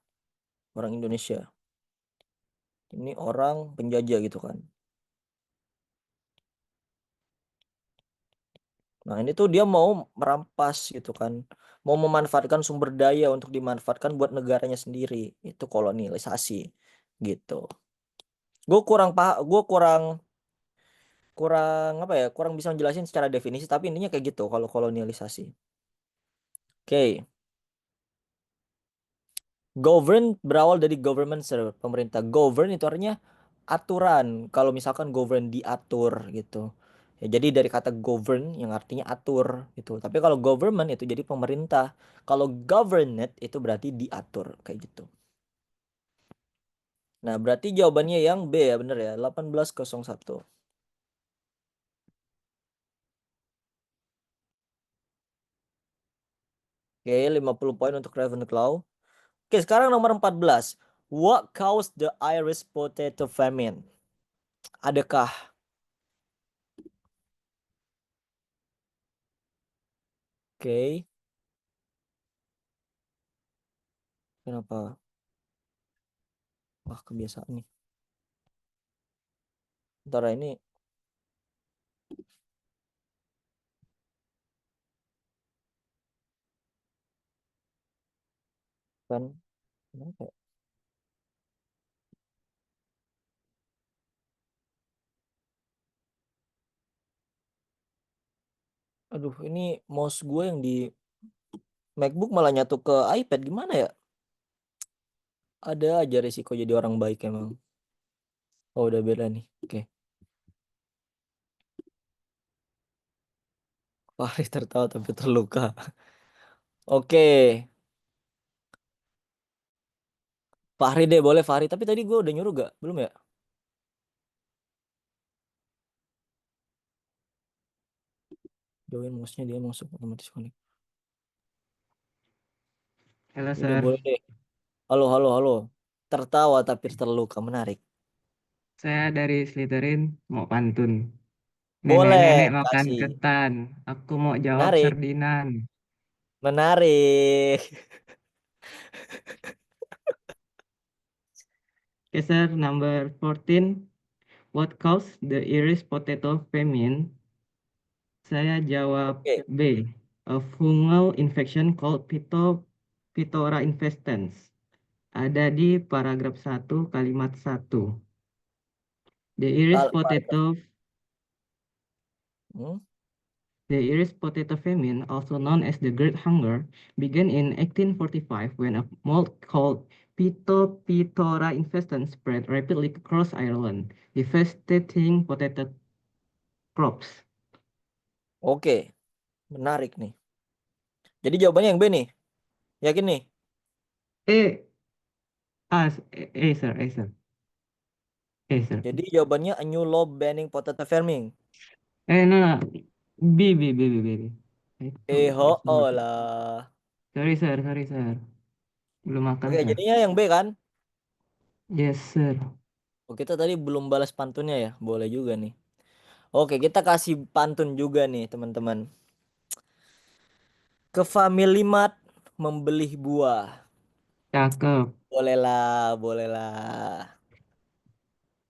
orang Indonesia. Ini orang penjajah gitu kan. Nah, ini tuh dia mau merampas gitu kan. Mau memanfaatkan sumber daya untuk dimanfaatkan buat negaranya sendiri. Itu kolonialisasi gitu. Gue kurang apa ya? Kurang bisa menjelasin secara definisi, tapi intinya kayak gitu kalau kolonialisasi. Oke. Govern berawal dari government, sir, pemerintah. Govern itu artinya aturan. Kalau misalkan govern diatur gitu. Ya, jadi dari kata govern yang artinya atur gitu. Tapi kalau government itu jadi pemerintah. Kalau governed itu berarti diatur kayak gitu. Nah, berarti jawabannya yang B ya, bener ya, 1801. Oke, 50 poin untuk Ravenclaw. Oke, sekarang nomor 14. What caused the Irish potato famine? Adakah Oke, kenapa? Wah, kebiasaan nih. Ntar ini kan kenapa ya? Aduh, ini mouse gue yang di MacBook malah nyatu ke iPad, gimana ya? Ada aja risiko jadi orang baik emang. Oh, udah beda nih. Oke. Fahri tertawa tapi terluka. Oke. Fahri deh, boleh Fahri. Tapi tadi gue udah nyuruh gak? Belum ya? Jauhin mouse-nya, dia masuk otomatis connect. Halo, Udah Sir. boleh deh. Halo, halo, halo. Tertawa tapi terluka, menarik. Saya dari Slytherin mau pantun. Boleh, Nenek-nenek makan kasih. ketan. Aku mau jawab Menarik, sardinan. menarik. Okay, Sir. Number 14. What caused the Irish potato famine? Saya jawab Oke, B. A fungal infection called Pitora infestans. Ada di paragraf 1 kalimat 1. The Irish paragraf. potato Hmm? The Irish potato famine, also known as the Great Hunger, began in 1845 when a mold called Phytophthora infestans spread rapidly across Ireland, devastating potato crops. Oke, menarik nih. Jadi jawabannya yang B nih. Yakin nih? Sir, sir. Sir. Jadi jawabannya a new law banning potato farming. No. B. I thought it Ho, was number. lah. Sorry, sir. Belum makan, Oke, sir. jadinya yang B kan? Yes, sir. Oh, kita tadi belum balas pantunnya ya? Boleh juga nih. Oke, kita kasih pantun juga nih, teman-teman. Ke Family Mart membeli buah. Cakep. Bolehlah, bolehlah.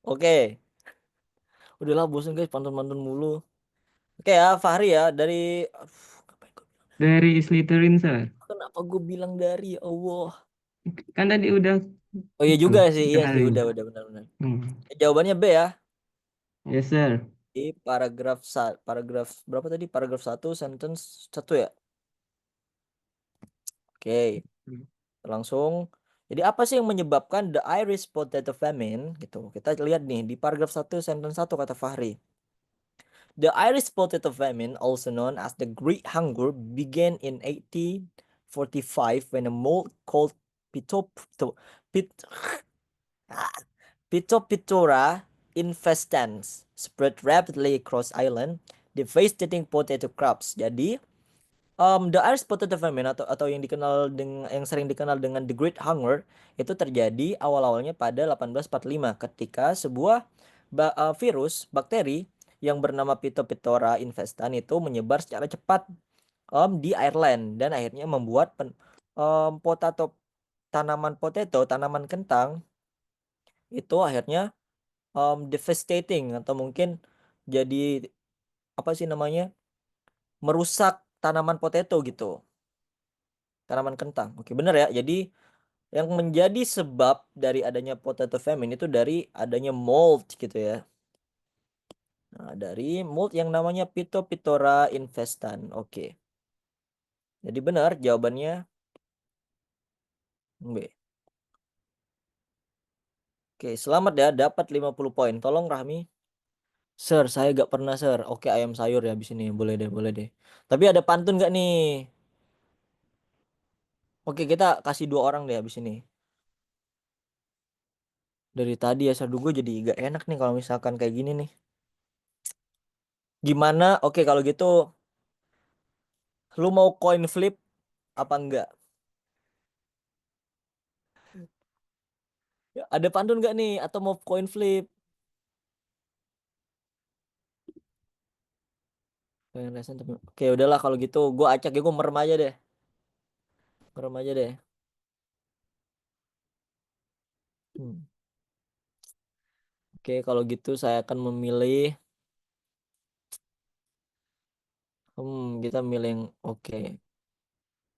Oke. Udahlah, bosan guys, pantun-pantun mulu. Oke ya, Fahri ya, dari... Dari Slytherin, sir. Kenapa gue bilang dari, ya Allah. Kan tadi udah Oh iya itu juga sih, iya sih, kenalin. udah benar-benar. Hmm. Jawabannya B ya. Yes, sir. Di paragraf berapa tadi? Paragraf 1 sentence 1 ya. Oke, langsung. Jadi apa sih yang menyebabkan the Irish potato famine gitu? Kita lihat nih di paragraf 1 sentence 1 kata Fahri. The Irish potato famine, also known as the Great Hunger, began in 1845 when a mold called Phytophthora infestans spread rapidly across Ireland, devastating potato crops. Jadi, the Irish potato famine atau yang sering dikenal dengan the Great Hunger itu terjadi awal-awalnya pada 1845 ketika sebuah virus bakteri yang bernama Phytophthora infestan itu menyebar secara cepat di Ireland dan akhirnya membuat tanaman kentang itu akhirnya devastating atau mungkin jadi apa sih namanya, merusak tanaman potato gitu, tanaman kentang. Oke, bener ya. Jadi yang menjadi sebab dari adanya potato famine itu dari adanya mold gitu ya. Nah, dari mold yang namanya Phytophthora infestan. Oke. Jadi benar jawabannya B. Oke, selamat ya, dapat 50 poin. Tolong Rahmi. Sir, saya gak pernah, Sir. Oke, ayam sayur ya habis ini. Boleh deh, boleh deh. Tapi ada pantun gak nih? Oke, kita kasih 2 orang deh habis ini. Dari tadi ya, Sir, gue jadi gak enak nih kalau misalkan kayak gini nih. Gimana? Oke, kalau gitu lu mau coin flip apa enggak? Ya, ada pantun gak nih? Atau mau coin flip? Oke, udahlah kalau gitu. Gue acak ya, gue merem aja deh. Merem aja deh. Oke, kalau gitu saya akan memilih. Kita milih yang oke.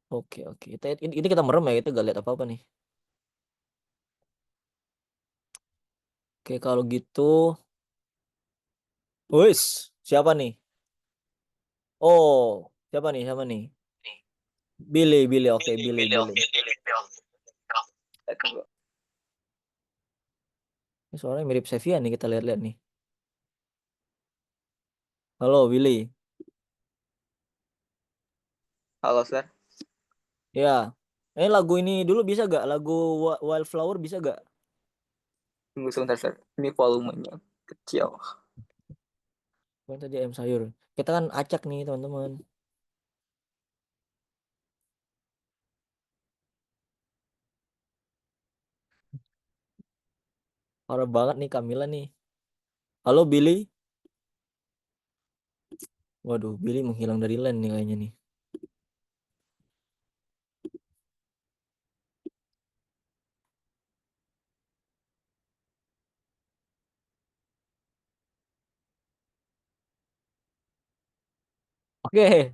Oke. Ini kita merem ya, kita gak lihat apa-apa nih. Oke, kalau gitu. Wis, siapa nih? Oh, siapa nih? Billy. Oke, Billy. Ini suaranya mirip Sevia nih, kita lihat-lihat nih. Halo, Billy. Halo, Sir. Ya. Lagu ini dulu bisa gak? Lagu Wildflower bisa gak? Tunggu sebentar, Sir. Ini volumenya kecil. Kan tadi ayam sayur. Kita kan acak nih, teman-teman. Parah banget nih Kamila nih. Halo Billy. Waduh, Billy menghilang dari line nih kayaknya nih. Oke.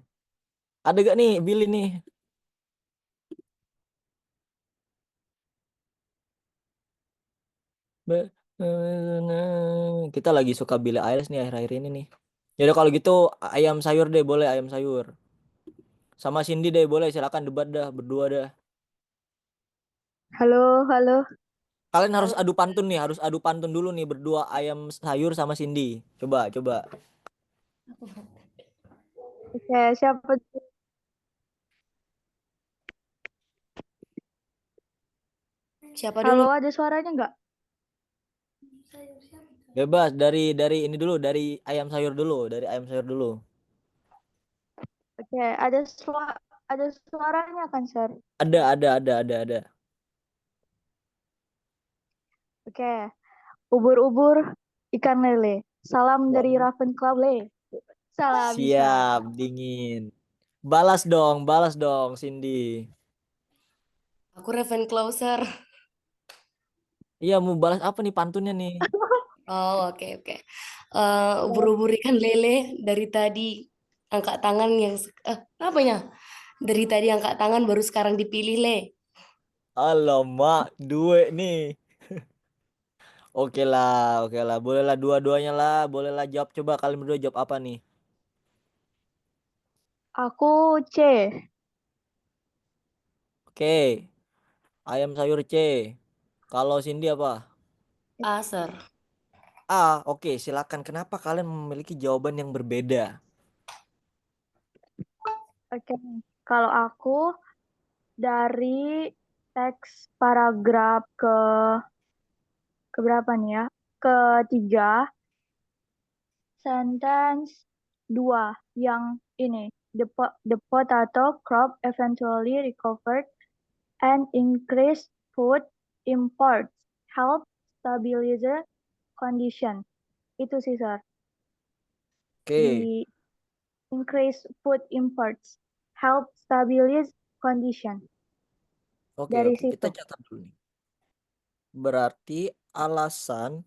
Ada gak nih Billy nih? Kita lagi suka Billie Eilish nih akhir-akhir ini nih. Yaudah kalau gitu ayam sayur deh boleh ayam sayur. Sama Cindy deh boleh silakan debat dah berdua dah. Halo, halo. Kalian harus adu pantun nih, harus adu pantun dulu nih berdua ayam sayur sama Cindy. Coba, coba. Oke, siapa? Siapa Halo, dulu? ada suaranya nggak? Bebas dari ini dulu, dari ayam sayur dulu, dari ayam sayur dulu. Oke, ada suaranya kan, Sir? Ada. Oke, ubur-ubur ikan lele. Salam dari Waduh. Ravenclaw Le. Salah bisa. Siap, dingin. Balas dong Cindy. Aku Ravenclaw, Sir. Iya, mau balas apa nih pantunnya nih? Oh, oke, oke. Ubur-ubur ikan lele dari tadi angkat tangan apanya? Dari tadi angkat tangan baru sekarang dipilih, Le. Alamak, duit nih. Oke lah. Bolehlah dua-duanya lah. Bolehlah jawab. Coba kalian berdua jawab apa nih? Aku C. Oke, ayam sayur C. Kalau Cindy apa? A, Sir. A. Oke, silakan. Kenapa kalian memiliki jawaban yang berbeda? Oke, kalau aku dari teks paragraf ke berapa nih ya? Ketiga, sentence 2 yang ini. The potato crop eventually recovered and increased food imports help stabilize the condition. Itu sih, Sir. Oke, Di increase food imports help stabilize condition. Dari oke. Kita situ. catat dulu nih. Berarti alasan.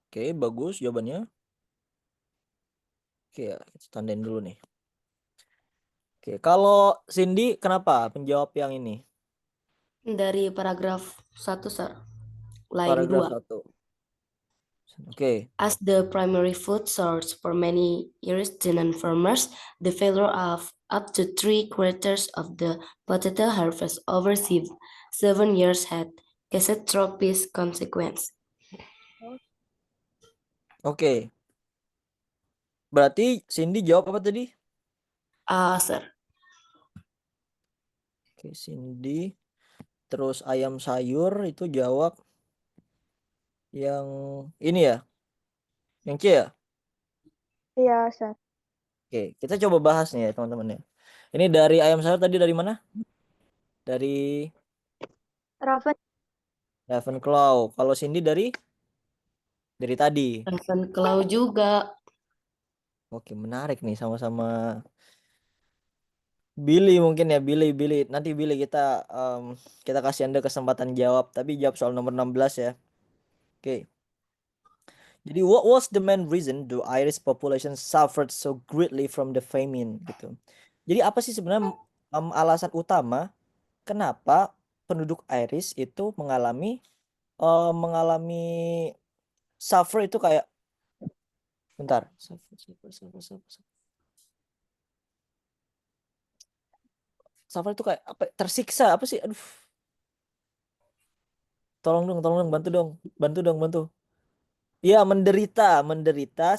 Oke, bagus jawabannya. Oke, kita tandain dulu nih. Oke, kalau Cindy kenapa penjawab yang ini? Dari paragraf 1, Sir. Line Paragraf 2. 1. Oke. As the primary food source for many Iranian farmers, the failure of up to 3/4 of the potato harvest over 7 years had catastrophic consequence. Oke. Berarti Cindy jawab apa tadi? Sir. Oke, Cindy. Terus ayam sayur itu jawab yang ini ya? Yang C ya? Iya, Sir. Oke, kita coba bahas nih ya teman-teman ya. Ini dari ayam sayur tadi dari mana? Dari Ravenclaw. Kalau Cindy dari tadi. Ravenclaw juga. Oke, menarik nih sama-sama Billy mungkin ya Billy. Nanti Billy kita kasih Anda kesempatan jawab, tapi jawab soal nomor 16 ya. Oke. Jadi what was the main reason the Irish population suffered so greatly from the famine gitu. Jadi apa sih sebenarnya alasan utama kenapa penduduk Irish itu mengalami suffer itu kayak bentar. Suffer itu kayak apa? Tersiksa apa sih? Aduh. Tolong dong, bantu. Ya, menderita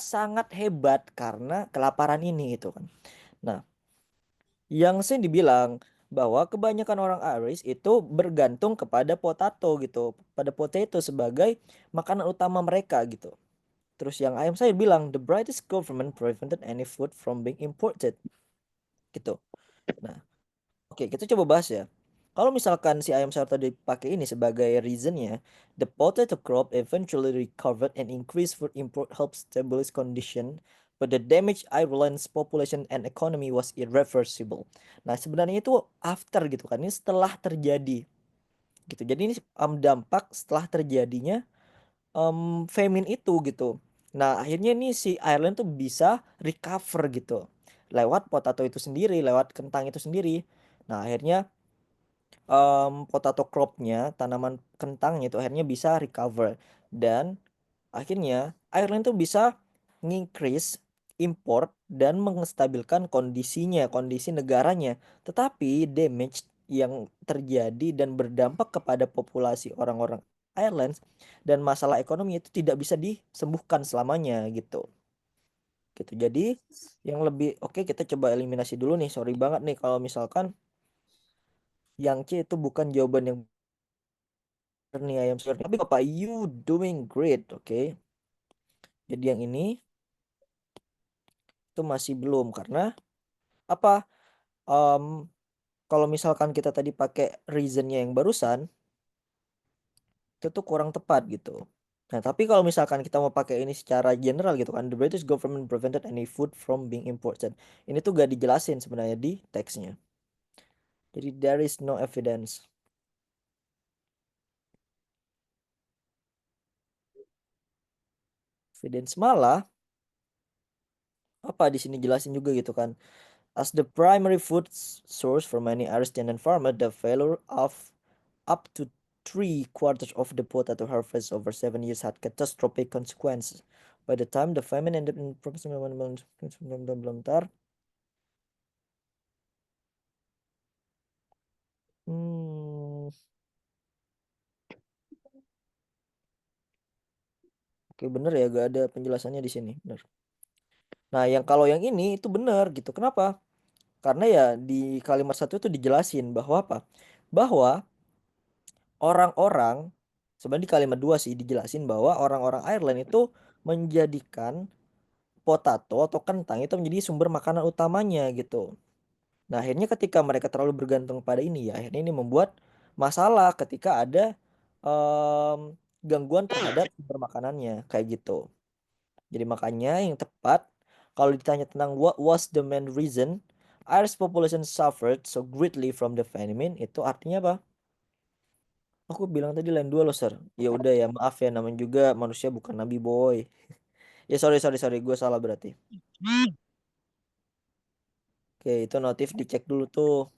sangat hebat karena kelaparan ini gitu kan. Nah, yang saya dibilang bahwa kebanyakan orang Irish itu bergantung kepada potato sebagai makanan utama mereka gitu. Terus yang ayam saya bilang the British government prevented any food from being imported gitu. Nah, oke, kita coba bahas ya. Kalau misalkan si ayam sayur tadi pakai ini sebagai reasonnya, the potato crop eventually recovered and increased food import helped stabilize condition, but the damage Ireland's population and economy was irreversible. Nah, sebenarnya itu after gitu kan, ini setelah terjadi gitu. Jadi ini dampak setelah terjadinya famine itu gitu. Nah, akhirnya nih si Ireland tuh bisa recover gitu. Lewat potato itu sendiri, lewat kentang itu sendiri. Nah, akhirnya potato cropnya, tanaman kentangnya itu akhirnya bisa recover. Dan akhirnya Ireland tuh bisa increase import dan mengstabilkan kondisinya, kondisi negaranya. Tetapi damage yang terjadi dan berdampak kepada populasi orang-orang Ireland dan masalah ekonomi itu tidak bisa disembuhkan selamanya gitu. Gitu. Jadi yang lebih oke kita coba eliminasi dulu nih. Sorry banget nih kalau misalkan yang C itu bukan jawaban yang benar nih ayam sayur. Tapi Bapak, you doing great, oke. Jadi yang ini itu masih belum karena apa? Kalau misalkan kita tadi pakai reasonnya yang barusan, itu tuh kurang tepat gitu. Nah, tapi kalau misalkan kita mau pakai ini secara general gitu kan, the British government prevented any food from being imported. Ini tuh gak dijelasin sebenarnya di teksnya. Jadi there is no evidence. Evidence malah apa di sini jelasin juga gitu kan. As the primary food source for many Irish tenant farmers, the failure of up to 3/4 of the potato harvest over 7 years had catastrophic consequences. By the time the famine ended in bentar. Oke, bener ya, gak ada penjelasannya di sini, bener. Nah, yang kalau yang ini itu bener gitu. Kenapa? Karena ya di kalimat satu itu dijelasin bahwa apa? Bahwa orang-orang sebenarnya di kalimat dua sih dijelasin bahwa orang-orang Ireland itu menjadikan potato atau kentang itu menjadi sumber makanan utamanya gitu. Nah, akhirnya ketika mereka terlalu bergantung pada ini ya, akhirnya ini membuat masalah ketika ada gangguan terhadap sumber makanannya kayak gitu. Jadi makanya yang tepat kalau ditanya tentang what was the main reason Irish population suffered so greatly from the famine, itu artinya apa? Aku bilang tadi lain dua loh, Sir. Ya udah ya, maaf ya, namanya juga manusia bukan nabi, boy. Ya sorry, gue salah berarti. Oke, itu notif dicek dulu tuh.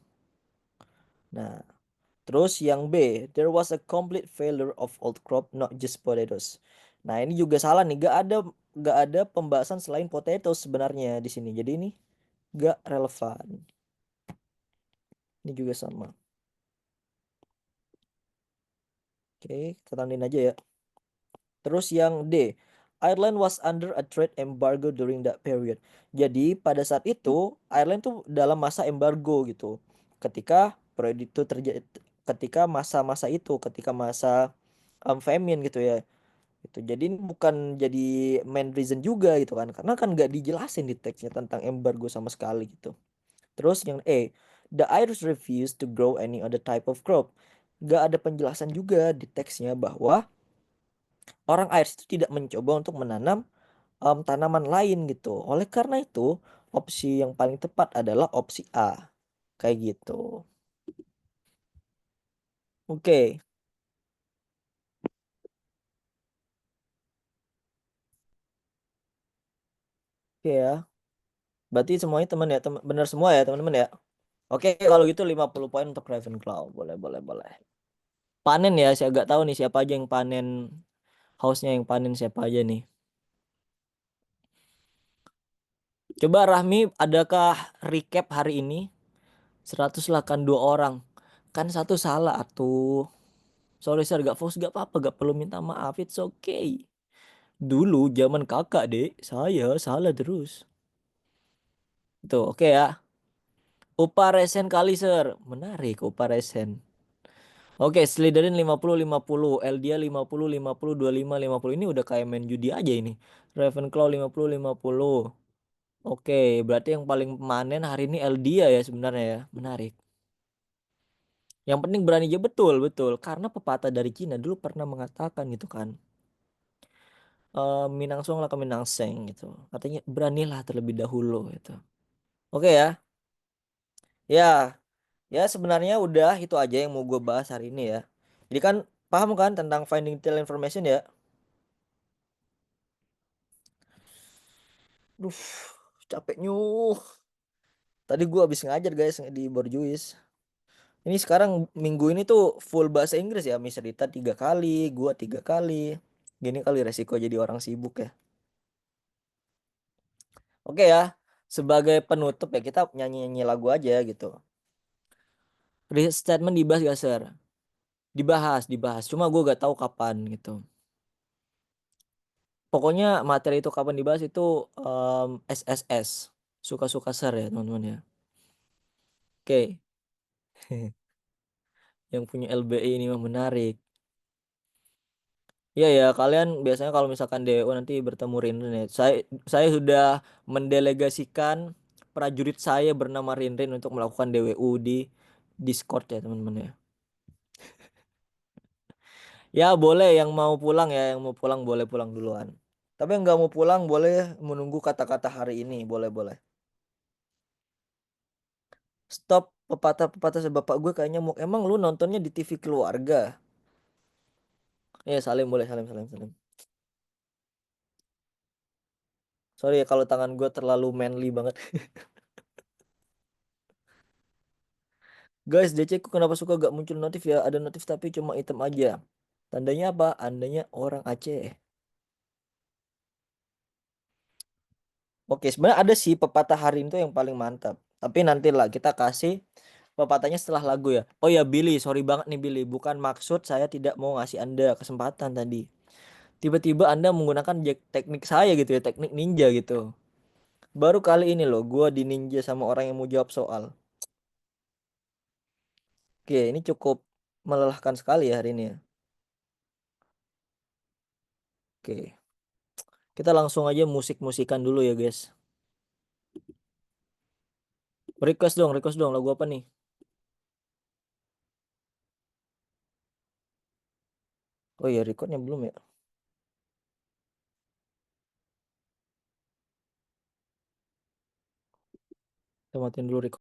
Nah, terus yang B, there was a complete failure of old crop, not just potatoes. Nah, ini juga salah nih, gak ada pembahasan selain potatoes sebenarnya di sini. Jadi ini gak relevan. Ini juga sama. Oke, kita tandin aja ya. Terus yang D, Ireland was under a trade embargo during that period. Jadi pada saat itu Ireland tuh dalam masa embargo gitu. Ketika periode itu terjadi, ketika masa-masa itu, ketika masa famine gitu ya. Itu jadi ini bukan jadi main reason juga gitu kan. Karena kan nggak dijelasin di teksnya tentang embargo sama sekali gitu. Terus yang E, the Irish refused to grow any other type of crop. Gak ada penjelasan juga di teksnya bahwa orang Irish itu tidak mencoba untuk menanam tanaman lain gitu. Oleh karena itu, opsi yang paling tepat adalah opsi A. Kayak gitu. Oke. Oke ya. Berarti semuanya teman ya, benar semua ya teman-teman ya. Oke, kalau gitu 50 poin untuk Ravenclaw. Boleh, boleh, boleh. Panen ya, saya agak tahu nih siapa aja yang panen. House-nya yang panen siapa aja nih. Coba Rahmi, adakah recap hari ini? 100 lah kan 2 orang. Kan satu salah atuh. Sorry sir, gak fokus gak apa-apa, gak perlu minta maaf, it's okay. Dulu zaman kakak dek, saya salah terus. Tuh, oke ya. Upah resen kali sir. Menarik upah resen. Oke, Slytherin 50-50, Eldia 50-50, 25-50. Ini udah kayak main judi aja ini. Ravenclaw 50-50. Oke, berarti yang paling manen hari ini Eldia ya sebenarnya ya. Menarik. Yang penting berani aja, betul, betul. Karena pepatah dari Cina dulu pernah mengatakan gitu kan. Minang Song lah ke Minang Seng gitu. Katanya beranilah terlebih dahulu gitu. Oke ya. Ya, ya sebenarnya udah itu aja yang mau gue bahas hari ini ya. Jadi kan paham kan tentang finding detail information ya? Duh, capek nyuh. Tadi gue habis ngajar guys di Borjuis. Ini sekarang minggu ini tuh full bahasa Inggris ya. Miss Rita 3 kali, gue 3 kali. Gini kali resiko jadi orang sibuk ya. Oke ya, sebagai penutup ya kita nyanyi-nyanyi lagu aja gitu. Risk statement dibahas gak, Sir? Dibahas, dibahas. Cuma gue gak tahu kapan gitu. Pokoknya materi itu kapan dibahas itu SSS. Suka-suka Sir ya teman-teman ya. Oke. Yang punya LBI ini mah menarik. Iya ya, kalian biasanya kalau misalkan DO nanti bertemu Rinrin ya. Saya sudah mendelegasikan prajurit saya bernama Rinrin untuk melakukan DWU di Discord ya teman-teman ya. Ya boleh yang mau pulang ya, yang mau pulang boleh pulang duluan. Tapi yang nggak mau pulang boleh menunggu kata-kata hari ini, boleh-boleh. Stop pepatah-pepatah sebapak gue kayaknya mau. Emang lu nontonnya di TV keluarga? Ya salim boleh, salim, salim, salim. Sorry ya kalau tangan gue terlalu manly banget. Guys, DC ku kenapa suka gak muncul notif ya? Ada notif tapi cuma item aja. Tandanya apa? Andanya orang Aceh. Oke, sebenarnya ada sih pepatah hari itu yang paling mantap. Tapi nantilah kita kasih pepatahnya setelah lagu ya. Oh ya Billy, sorry banget nih Billy. Bukan maksud saya tidak mau ngasih Anda kesempatan tadi. Tiba-tiba Anda menggunakan teknik saya gitu ya, teknik ninja gitu. Baru kali ini loh, gue di ninja sama orang yang mau jawab soal. Oke, ini cukup melelahkan sekali ya hari ini ya. Oke, kita langsung aja musik-musikan dulu ya guys. Request dong lagu apa nih? Oh iya, recordnya belum ya. Kita matiin dulu record.